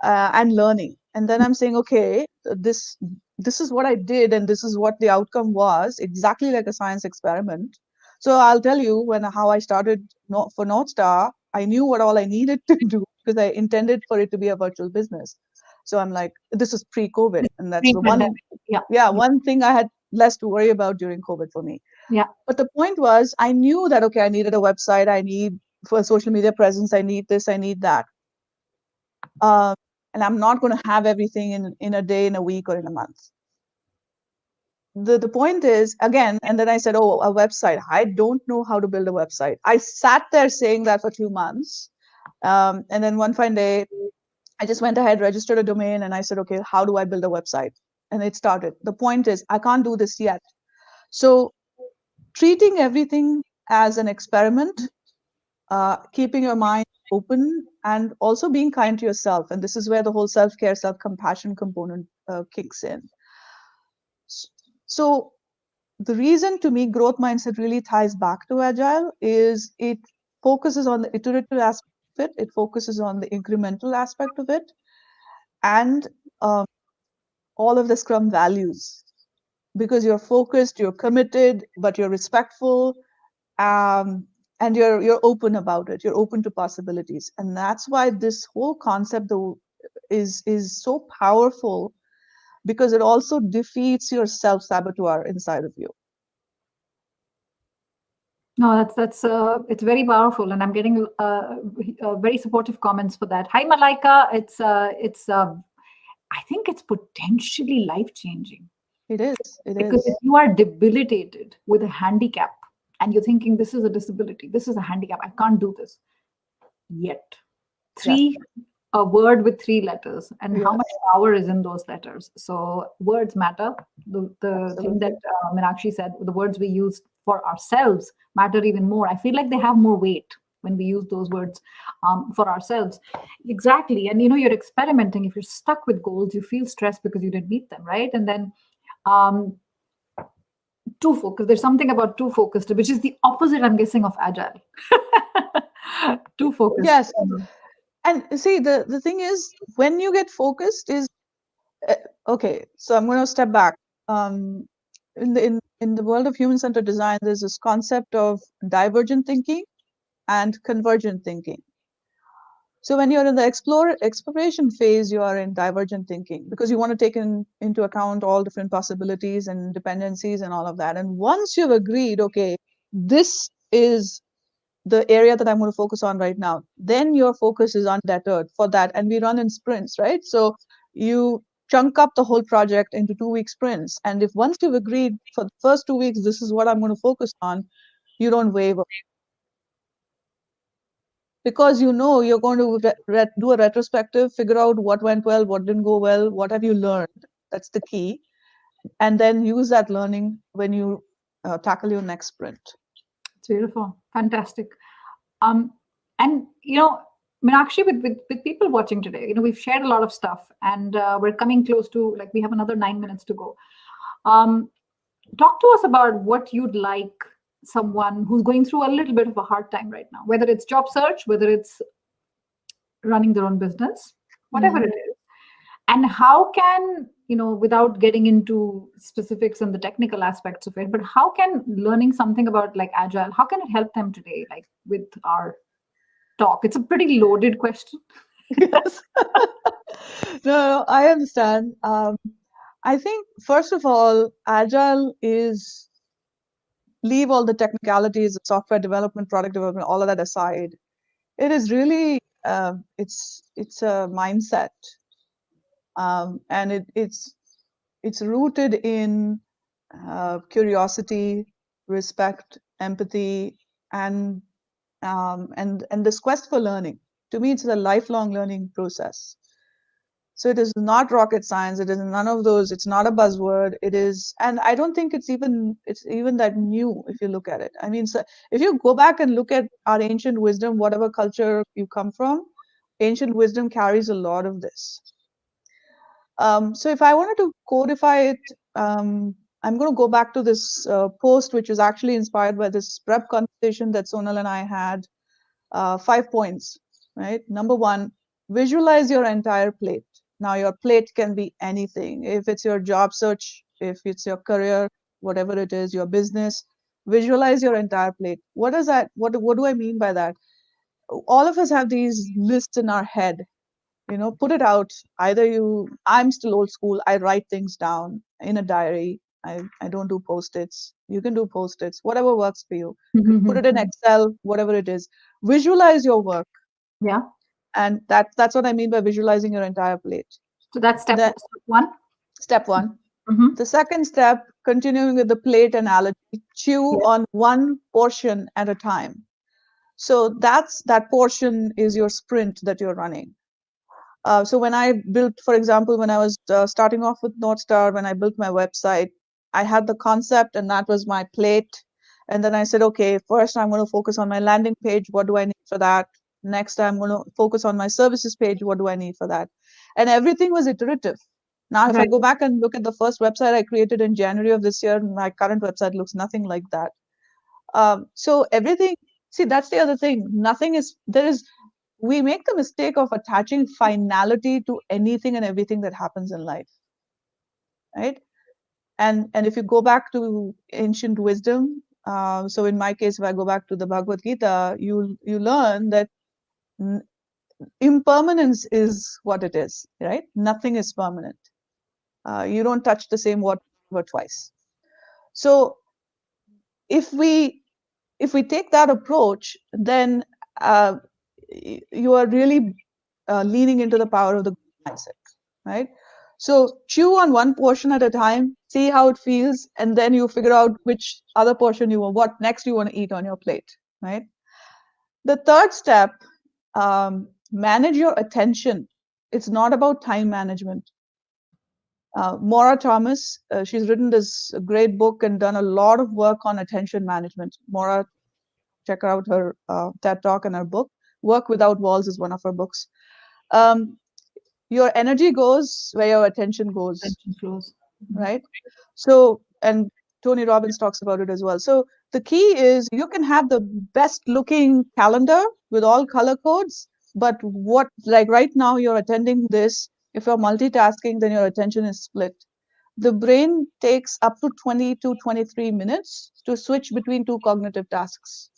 and learning. And then I'm saying, okay, this is what I did, and this is what the outcome was, exactly like a science experiment. So I'll tell you, how I started for North Star, I knew what all I needed to do, because I intended for it to be a virtual business. So I'm like, this is pre-COVID, and that's the one thing I had less to worry about during COVID for me. Yeah. But the point was, I knew that, okay, I needed a website, I need for a social media presence, I need this, I need that. And I'm not going to have everything in a day, in a week, or in a month. The point is, again, and then I said, oh, a website. I don't know how to build a website. I sat there saying that for 2 months. And then one fine day, I just went ahead, registered a domain, and I said, okay, how do I build a website? And it started. The point is, I can't do this yet. So treating everything as an experiment, keeping your mind open, and also being kind to yourself. And this is where the whole self-care, self-compassion component kicks in. So the reason, to me, growth mindset really ties back to Agile is it focuses on the iterative aspect of it. It focuses on the incremental aspect of it, and all of the Scrum values, because you're focused, you're committed, but you're respectful, and you're open about it. You're open to possibilities, and that's why this whole concept, though, is so powerful, because it also defeats your self-saboteur inside of you. No, that's it's very powerful, and I'm getting very supportive comments for that. Hi, Malaika. It's I think it's potentially life changing It is. It because if is. you are debilitated with a handicap and you're thinking this is a disability, this is a handicap, I can't do this yet. Yes. Three A word with three letters, and how much Yes. power is in those letters. So words matter. The thing that Absolutely. Meenakshi said, the words we use for ourselves matter even more. I feel like they have more weight when we use those words for ourselves. Exactly. And you're experimenting. If you're stuck with goals, you feel stressed because you didn't meet them, right? And then um, too focused. There's something about too focused, which is the opposite, I'm guessing, of agile. Too focused. Yes. And see, the thing is, when you get focused, is uh, okay. So I'm going to step back. Um, in the world of human-centered design, there's this concept of divergent thinking and convergent thinking. So when you're in the exploration phase, you are in divergent thinking because you want to take into account all different possibilities and dependencies and all of that. And once you've agreed, okay, this is the area that I'm going to focus on right now, then your focus is undeterred for that. And we run in sprints, right? So you chunk up the whole project into 2 week sprints. And if once you've agreed for the first 2 weeks, this is what I'm going to focus on, you don't waver because you know you're going to do a retrospective, figure out what went well, what didn't go well, what have you learned. That's the key. And then use that learning when you tackle your next sprint. It's beautiful. Fantastic. Um, and Meenakshi, with people watching today, we've shared a lot of stuff, and we're coming close to, like, we have another 9 minutes to go. Talk to us about what you'd like someone who's going through a little bit of a hard time right now, whether it's job search, whether it's running their own business, whatever Mm. it is, and how can, without getting into specifics and the technical aspects of it, but how can learning something about, like, agile, how can it help them today, like with our talk? It's a pretty loaded question. Yes. No, I understand. I think, first of all, Agile is leave all the technicalities, the software development, product development, all of that aside. It is really it's a mindset, and it's rooted in curiosity, respect, empathy, and and this quest for learning. To me, it's a lifelong learning process. So it is not rocket science. It is none of those. It's not a buzzword. It is, and I don't think it's even that new if you look at it. I mean, so if you go back and look at our ancient wisdom, whatever culture you come from, ancient wisdom carries a lot of this. So if I wanted to codify it, I'm going to go back to this post, which was actually inspired by this prep conversation that Sonal and I had. 5 points, right? Number one, visualize your entire plate. Now, your plate can be anything. If it's your job search, if it's your career, whatever it is, your business, visualize your entire plate. What is that? What do I mean by that? All of us have these lists in our head. Put it out. I'm still old school. I write things down in a diary. I don't do post-its. You can do post-its, whatever works for you. Put it in Excel, whatever it is. Visualize your work. Yeah. And that's what I mean by visualizing your entire plate. So that's Then step one. step one. Mm-hmm. The second step, continuing with the plate analogy, chew Yeah. on one portion at a time. So that portion is your sprint that you're running. So when I built, for example, when I was starting off with North Star, when I built my website, I had the concept and that was my plate. And then I said, okay, first I'm going to focus on my landing page. What do I need for that? Next, I'm going to focus on my services page. What do I need for that? And everything was iterative. Now, if I Right. go back and look at the first website I created in January of this year, my current website looks nothing like that. So everything, see, that's the other thing. We make the mistake of attaching finality to anything and everything that happens in life, right? And if you go back to ancient wisdom, so in my case, if I go back to the Bhagavad Gita, you learn that impermanence is what it is, right? Nothing is permanent. You don't touch the same water twice. So if we if we take that approach, then you are really leaning into the power of the mindset, right? So chew on one portion at a time, see how it feels, and then you figure out which other portion what next you want to eat on your plate, right? The third step, manage your attention. It's not about time management. Maura Thomas, she's written this great book and done a lot of work on attention management. Maura, check out her TED Talk and her book. Work Without Walls is one of her books. Your energy goes where your attention goes. Attention flows. Right? So, and Tony Robbins talks about it as well. So the key is you can have the best looking calendar with all color codes, but what, like right now you're attending this, if you're multitasking, then your attention is split. The brain takes up to 20 to 23 minutes to switch between two cognitive tasks.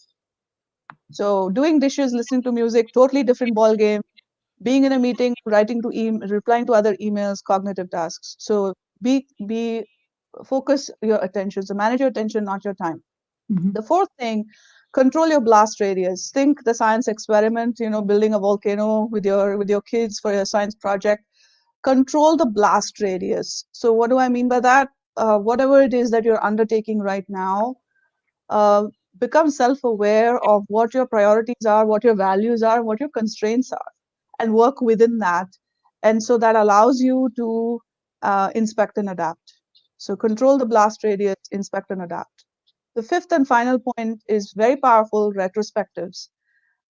So doing dishes, listening to music, totally different ball game. Being in a meeting, replying to other emails, cognitive tasks. So be focus your attention. So manage your attention, not your time. The fourth thing, control your blast radius. Think the science experiment, building a volcano with your kids for your science project. Control the blast radius. So what do I mean by that? Whatever it is that you're undertaking right now, become self-aware of what your priorities are, what your values are, what your constraints are, and work within that. And so that allows you to inspect and adapt. So control the blast radius, inspect and adapt. The fifth and final point is very powerful, retrospectives.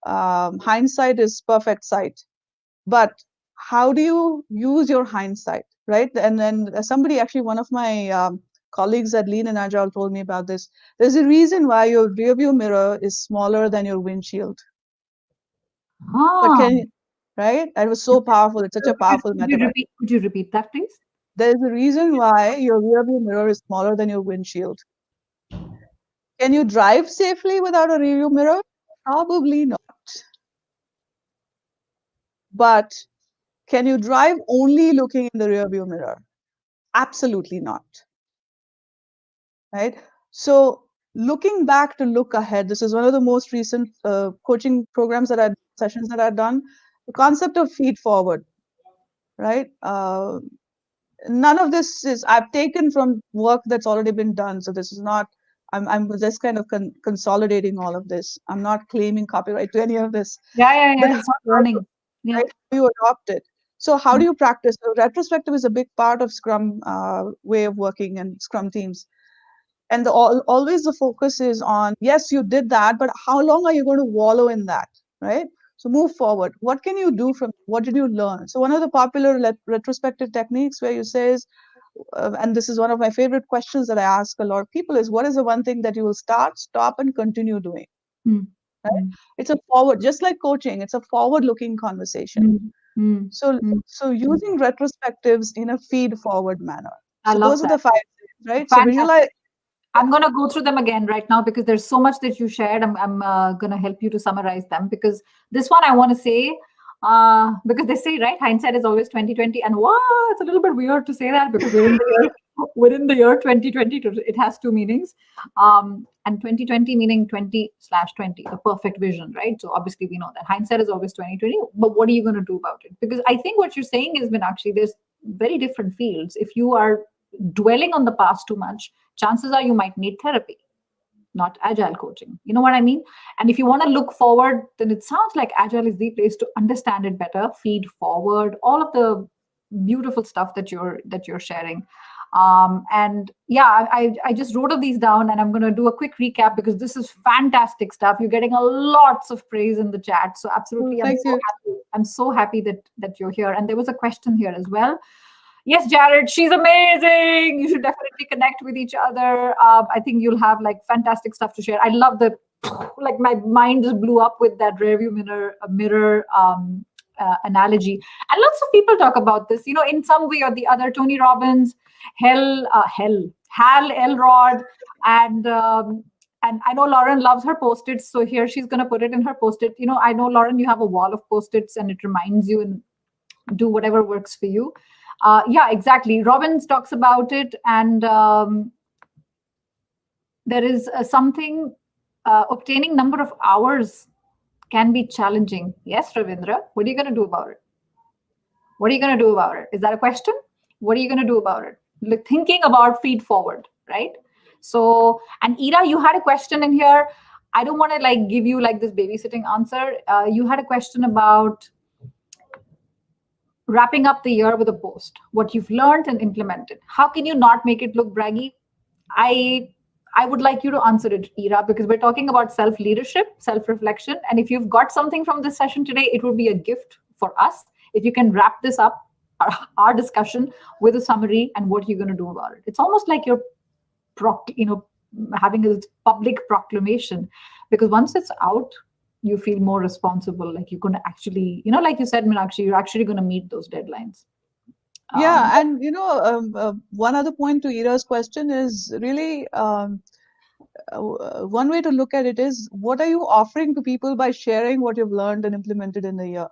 Hindsight is perfect sight. But how do you use your hindsight, right? And then somebody, actually, one of my colleagues at Lean and Agile told me about this. There's a reason why your rearview mirror is smaller than your windshield. But right? It was so powerful. It's such a powerful metaphor. Could you repeat that, please? There's a reason why your rearview mirror is smaller than your windshield. Can you drive safely without a rearview mirror? Probably not. But can you drive only looking in the rearview mirror? Absolutely not. Right? So looking back to look ahead, this is one of the most recent coaching programs sessions that I've done. The concept of feed forward, right? None of this is I've taken from work that's already been done. So this is not, I'm just kind of consolidating all of this. I'm not claiming copyright to any of this. Yeah. It's not learning. Yeah. Right? You adopt it. So how do you practice? So retrospective is a big part of Scrum way of working and Scrum teams. And always the focus is on, yes, you did that, but how long are you going to wallow in that, right? So move forward. What can you do from, what did you learn? So one of the popular retrospective techniques where you says, and this is one of my favorite questions that I ask a lot of people is, what is the one thing that you will start, stop, and continue doing? Right? It's a forward, just like coaching, it's a forward-looking conversation. So using retrospectives in a feed-forward manner. So those are the 5 things, right? Fantastic. So visualize. I'm going to go through them again right now because there's so much that you shared. I'm going to help you to summarize them, because this one I want to say, because they say, right, hindsight is always 2020, and it's a little bit weird to say that because we're in the year 2020. It has 2 meanings, and 2020 meaning 20/20, the perfect vision, right? So obviously we know that hindsight is always 2020, but what are you going to do about it? Because I think what you're saying is, Meenakshi, there's very different fields. If you are dwelling on the past too much, chances are you might need therapy, not agile coaching. You know what I mean? And if you want to look forward, then it sounds like agile is the place to understand it better, feed forward, all of the beautiful stuff that you're sharing. And yeah, I just wrote all these down, and I'm going to do a quick recap because this is fantastic stuff. You're getting a lots of praise in the chat. So absolutely, I'm so happy that you're here. And there was a question here as well. Yes, Jared, she's amazing. You should definitely connect with each other. I think you'll have like fantastic stuff to share. I love like my mind just blew up with that rearview mirror analogy. And lots of people talk about this, in some way or the other. Tony Robbins, Hal Elrod, and I know Lauren loves her Post-its. So here she's going to put it in her Post-it. I know, Lauren, you have a wall of Post-its and it reminds you, and do whatever works for you. Yeah, exactly. Robbins talks about it, and there is something obtaining number of hours can be challenging. Yes, Ravindra, what are you going to do about it? What are you going to do about it? Is that a question? What are you going to do about it? Thinking about feed forward, right? So, and Ira, you had a question in here. I don't want to like give you like this babysitting answer. You had a question about wrapping up the year with a post, what you've learned and implemented. How can you not make it look braggy? I would like you to answer it, Ira, because we're talking about self-leadership, self-reflection. And if you've got something from this session today, it would be a gift for us. If you can wrap this up, our discussion with a summary and what you're going to do about it. It's almost like you're, having a public proclamation, because once it's out, you feel more responsible. Like you're going to actually, like you said, Meenakshi, you're actually going to meet those deadlines. Yeah, and one other point to Ira's question is really one way to look at it is, what are you offering to people by sharing what you've learned and implemented in the year?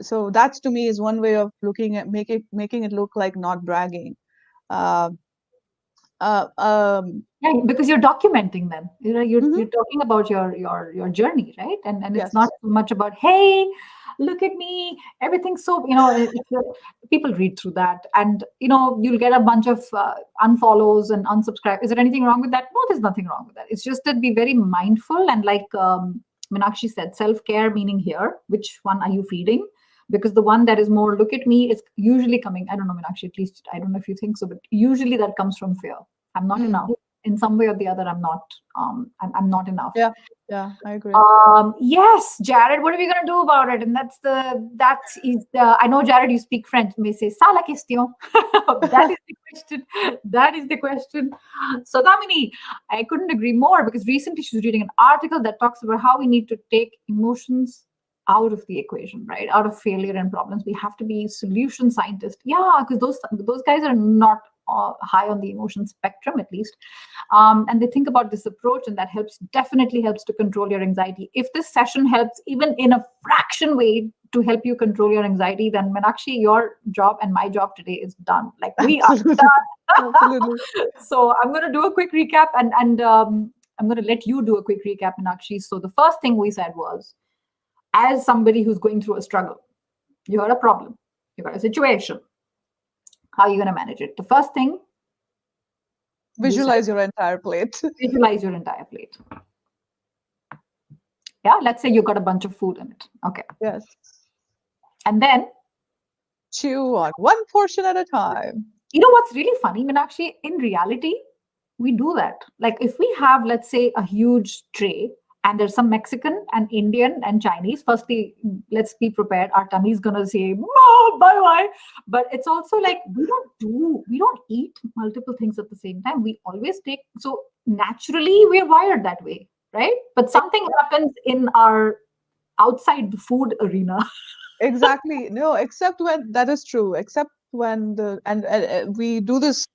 So that's, to me, is one way of looking at making it look like not bragging. Yeah, because you're documenting them. You're talking about your journey, right? And Yes. it's not so much about, hey, look at me, everything's so, people read through that, and you'll get a bunch of unfollows and unsubscribe. Is there anything wrong with that? No, there's nothing wrong with that. It's just that be very mindful, and like Meenakshi said, self-care, meaning here, which one are you feeding? Because the one that is more, look at me, is usually coming, I don't know, Meenakshi, at least I don't know if you think so, but usually that comes from fear. I'm not enough. In some way or the other, I'm not enough. Yeah, I agree. Yes, Jared, what are we going to do about it? And I know, Jared, you speak French. May say, ça la question. That is the question. That is the question. So, Damini, I couldn't agree more, because recently she was reading an article that talks about how we need to take emotions out of the equation, right? Out of failure and problems. We have to be solution scientists. Yeah, because those guys are not high on the emotion spectrum, at least. And they think about this approach, and that definitely helps to control your anxiety. If this session helps even in a fraction way to help you control your anxiety, then Meenakshi, your job and my job today is done. Like, we are done. So I'm going to do a quick recap, and I'm going to let you do a quick recap, Meenakshi. So the first thing we said was, as somebody who's going through a struggle, you got a problem, you got a situation, how are you going to manage it? The first thing, visualize your entire plate. Visualize your entire plate. Yeah, let's say you got a bunch of food in it. Okay. Yes. And then chew on one portion at a time. You know what's really funny, Meenakshi? In reality, we do that. Like, if we have, let's say, a huge tray, and there's some Mexican and Indian and Chinese. Firstly, let's be prepared. Our tummy's gonna say, "Oh, bye-bye." But it's also like, we don't eat multiple things at the same time. We always take, so naturally we're wired that way, right? But something happens in our outside the food arena. Exactly. No, except when that is true. Except when we do this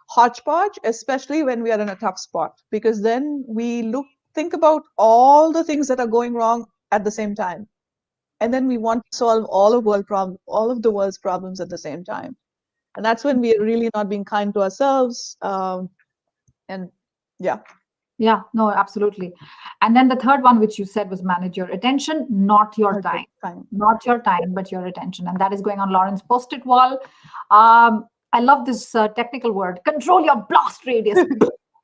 hodgepodge, especially when we are in a tough spot, because then we think about all the things that are going wrong at the same time, and then we want to solve all of the world's problems at the same time, and that's when we are really not being kind to ourselves. And yeah, no, absolutely. And then the third one, which you said, was manage your attention, not your time. Not your time, but your attention. And that is going on Lauren's post-it wall. I love this technical word, control your blast radius.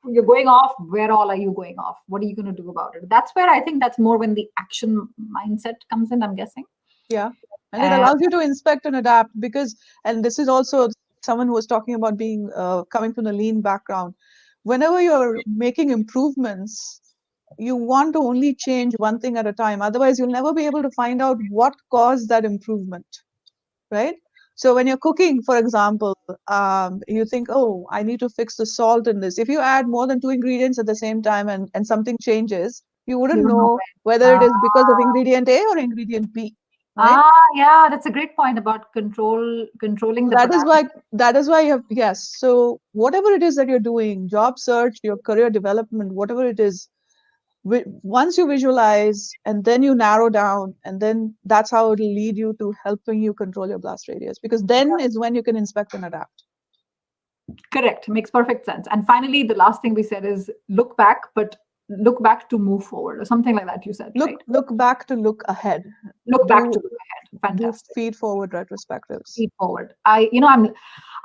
You're going off. Where all are you going off? What are you going to do about it? That's where I think that's more when the action mindset comes in, I'm guessing. Yeah. And it allows you to inspect and adapt, and this is also someone who was talking about being coming from the lean background. Whenever you're making improvements, you want to only change one thing at a time. Otherwise, you'll never be able to find out what caused that improvement, right? So when you're cooking, for example, you think, oh, I need to fix the salt in this. If you add more than 2 ingredients at the same time and something changes, you wouldn't know whether it is because of ingredient A or ingredient B. Right? Yeah, that's a great point about controlling the that is why you have, yes. So whatever it is that you're doing, job search, your career development, whatever it is, once you visualize and then you narrow down, and then that's how it'll lead you to helping you control your blast radius, because then is when you can inspect and adapt. Correct. Makes perfect sense. And finally, the last thing we said is look back, but look back to move forward, or something like that. You said, right? Look back to look ahead. Look back to look ahead. Do Fantastic. feed forward retrospectives. Feed forward. I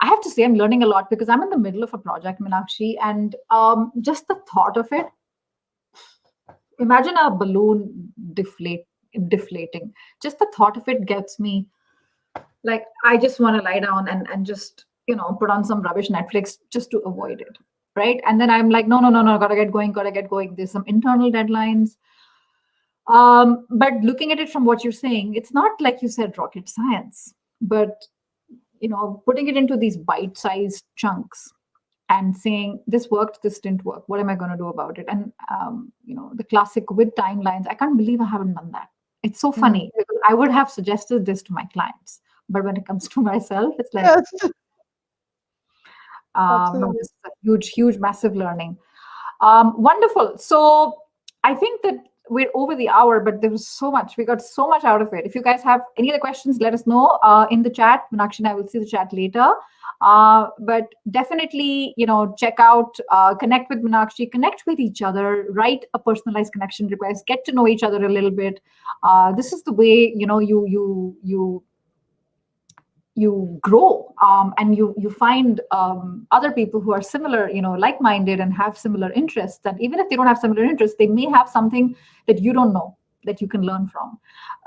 have to say I'm learning a lot because I'm in the middle of a project, Meenakshi, and just the thought of it. Imagine a balloon deflating. Just the thought of it gets me like, I just want to lie down and just, put on some rubbish Netflix just to avoid it. Right. And then I'm like, no, gotta get going. There's some internal deadlines. But looking at it from what you're saying, it's not like you said rocket science, but putting it into these bite-sized chunks and saying this worked, this didn't work. What am I going to do about it? And the classic with timelines. I can't believe I haven't done that. It's so funny because I would have suggested this to my clients, but when it comes to myself, it's like, Yes. no, this is a huge, massive learning. Wonderful. So I think that we're over the hour, but there was so much. We got so much out of it. If you guys have any other questions, let us know in the chat. Meenakshi and I will see the chat later. But definitely, check out, connect with Meenakshi, connect with each other, write a personalized connection request, get to know each other a little bit. This is the way, you grow and you find other people who are similar, like-minded and have similar interests. And even if they don't have similar interests, they may have something that you don't know that you can learn from.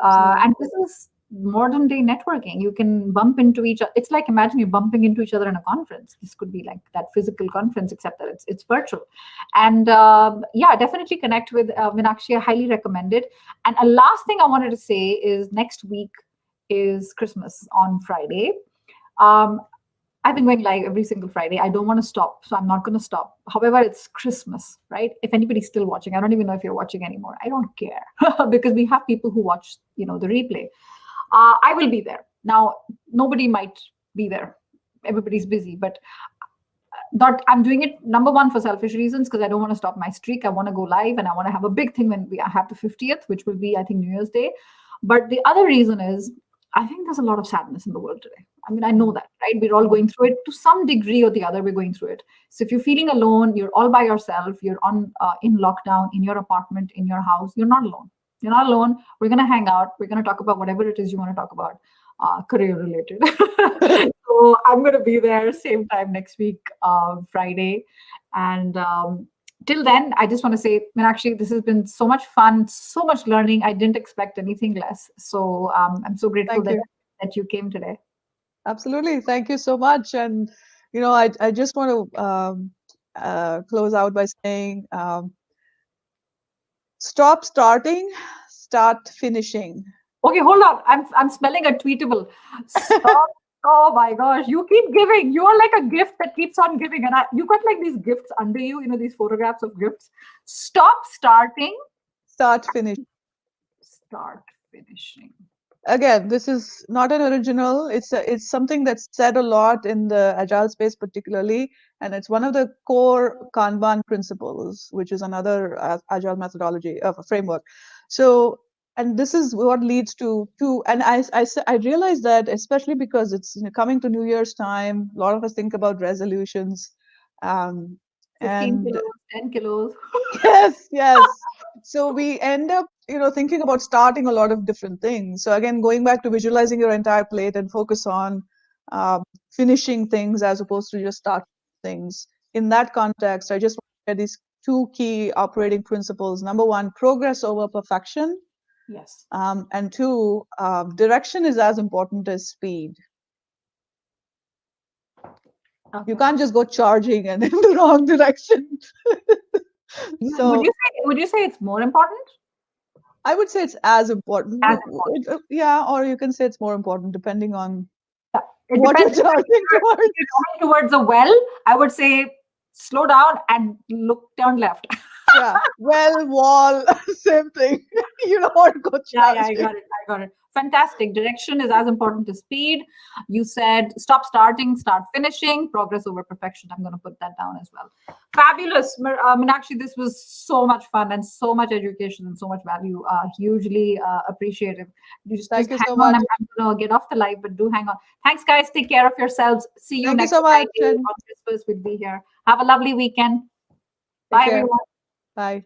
And this is modern day networking. You can bump into each other. It's like, imagine you're bumping into each other in a conference. This could be like that physical conference, except that it's virtual. And definitely connect with Meenakshi. I highly recommend it. And a last thing I wanted to say is next week is Christmas on Friday. I've been going live every single Friday. I don't want to stop, so I'm not going to stop. However, it's Christmas, right? If anybody's still watching, I don't even know if you're watching anymore. I don't care because we have people who watch, the replay. I will be there. Now, nobody might be there. Everybody's busy, but I'm doing it, number one, for selfish reasons, because I don't want to stop my streak. I want to go live and I want to have a big thing when I have the 50th, which will be, I think, New Year's Day. But the other reason is, I think there's a lot of sadness in the world today. I mean, I know that, right? We're all going through it to some degree or the other. We're going through it. So if you're feeling alone, you're all by yourself, you're in lockdown, in your apartment, in your house, you're not alone. You're not alone. We're going to hang out. We're going to talk about whatever it is you want to talk about, career related. So I'm going to be there same time next week, Friday. And till then, I just want to say, Meenakshi, this has been so much fun, so much learning. I didn't expect anything less. So I'm so grateful that you came today. Absolutely. Thank you so much. And, I just want to close out by saying, stop starting, start finishing. Okay, hold on. I'm spelling a tweetable. Stop. Oh my gosh, you keep giving. You are like a gift that keeps on giving. And you got like these gifts under you, these photographs of gifts. Stop starting. Start finishing. Start finishing. Again, this is not an original. It's something that's said a lot in the Agile space particularly. And it's one of the core Kanban principles, which is another Agile methodology of a framework. So, and this is what leads to and I realized that, especially because it's coming to New Year's time, a lot of us think about resolutions. 15 kilos, 10 kilos. Yes. So we end up, thinking about starting a lot of different things. So again, going back to visualizing your entire plate and focus on finishing things as opposed to just starting things. In that context, I just want to share these two key operating principles. Number one, progress over perfection. Yes. And two, direction is as important as speed. Okay. You can't just go charging and in the wrong direction. So, would you say it's more important? I would say it's as important. As important. Yeah, or you can say it's more important depending on what you're charging towards. If you're going towards a well, I would say slow down and turn left. Yeah, well, wall, same thing. You don't want to go charging. Yeah, I got it. Fantastic. Direction is as important as speed. You said stop starting, start finishing, progress over perfection. I'm going to put that down as well. Fabulous. Meenakshi, this was so much fun and so much education and so much value. Hugely appreciative. Thank you so much. I'm going to get off the live, but do hang on. Thanks, guys. Take care of yourselves. See you next Friday on Christmas. We'll be here. Have a lovely weekend. Bye, everyone. Bye.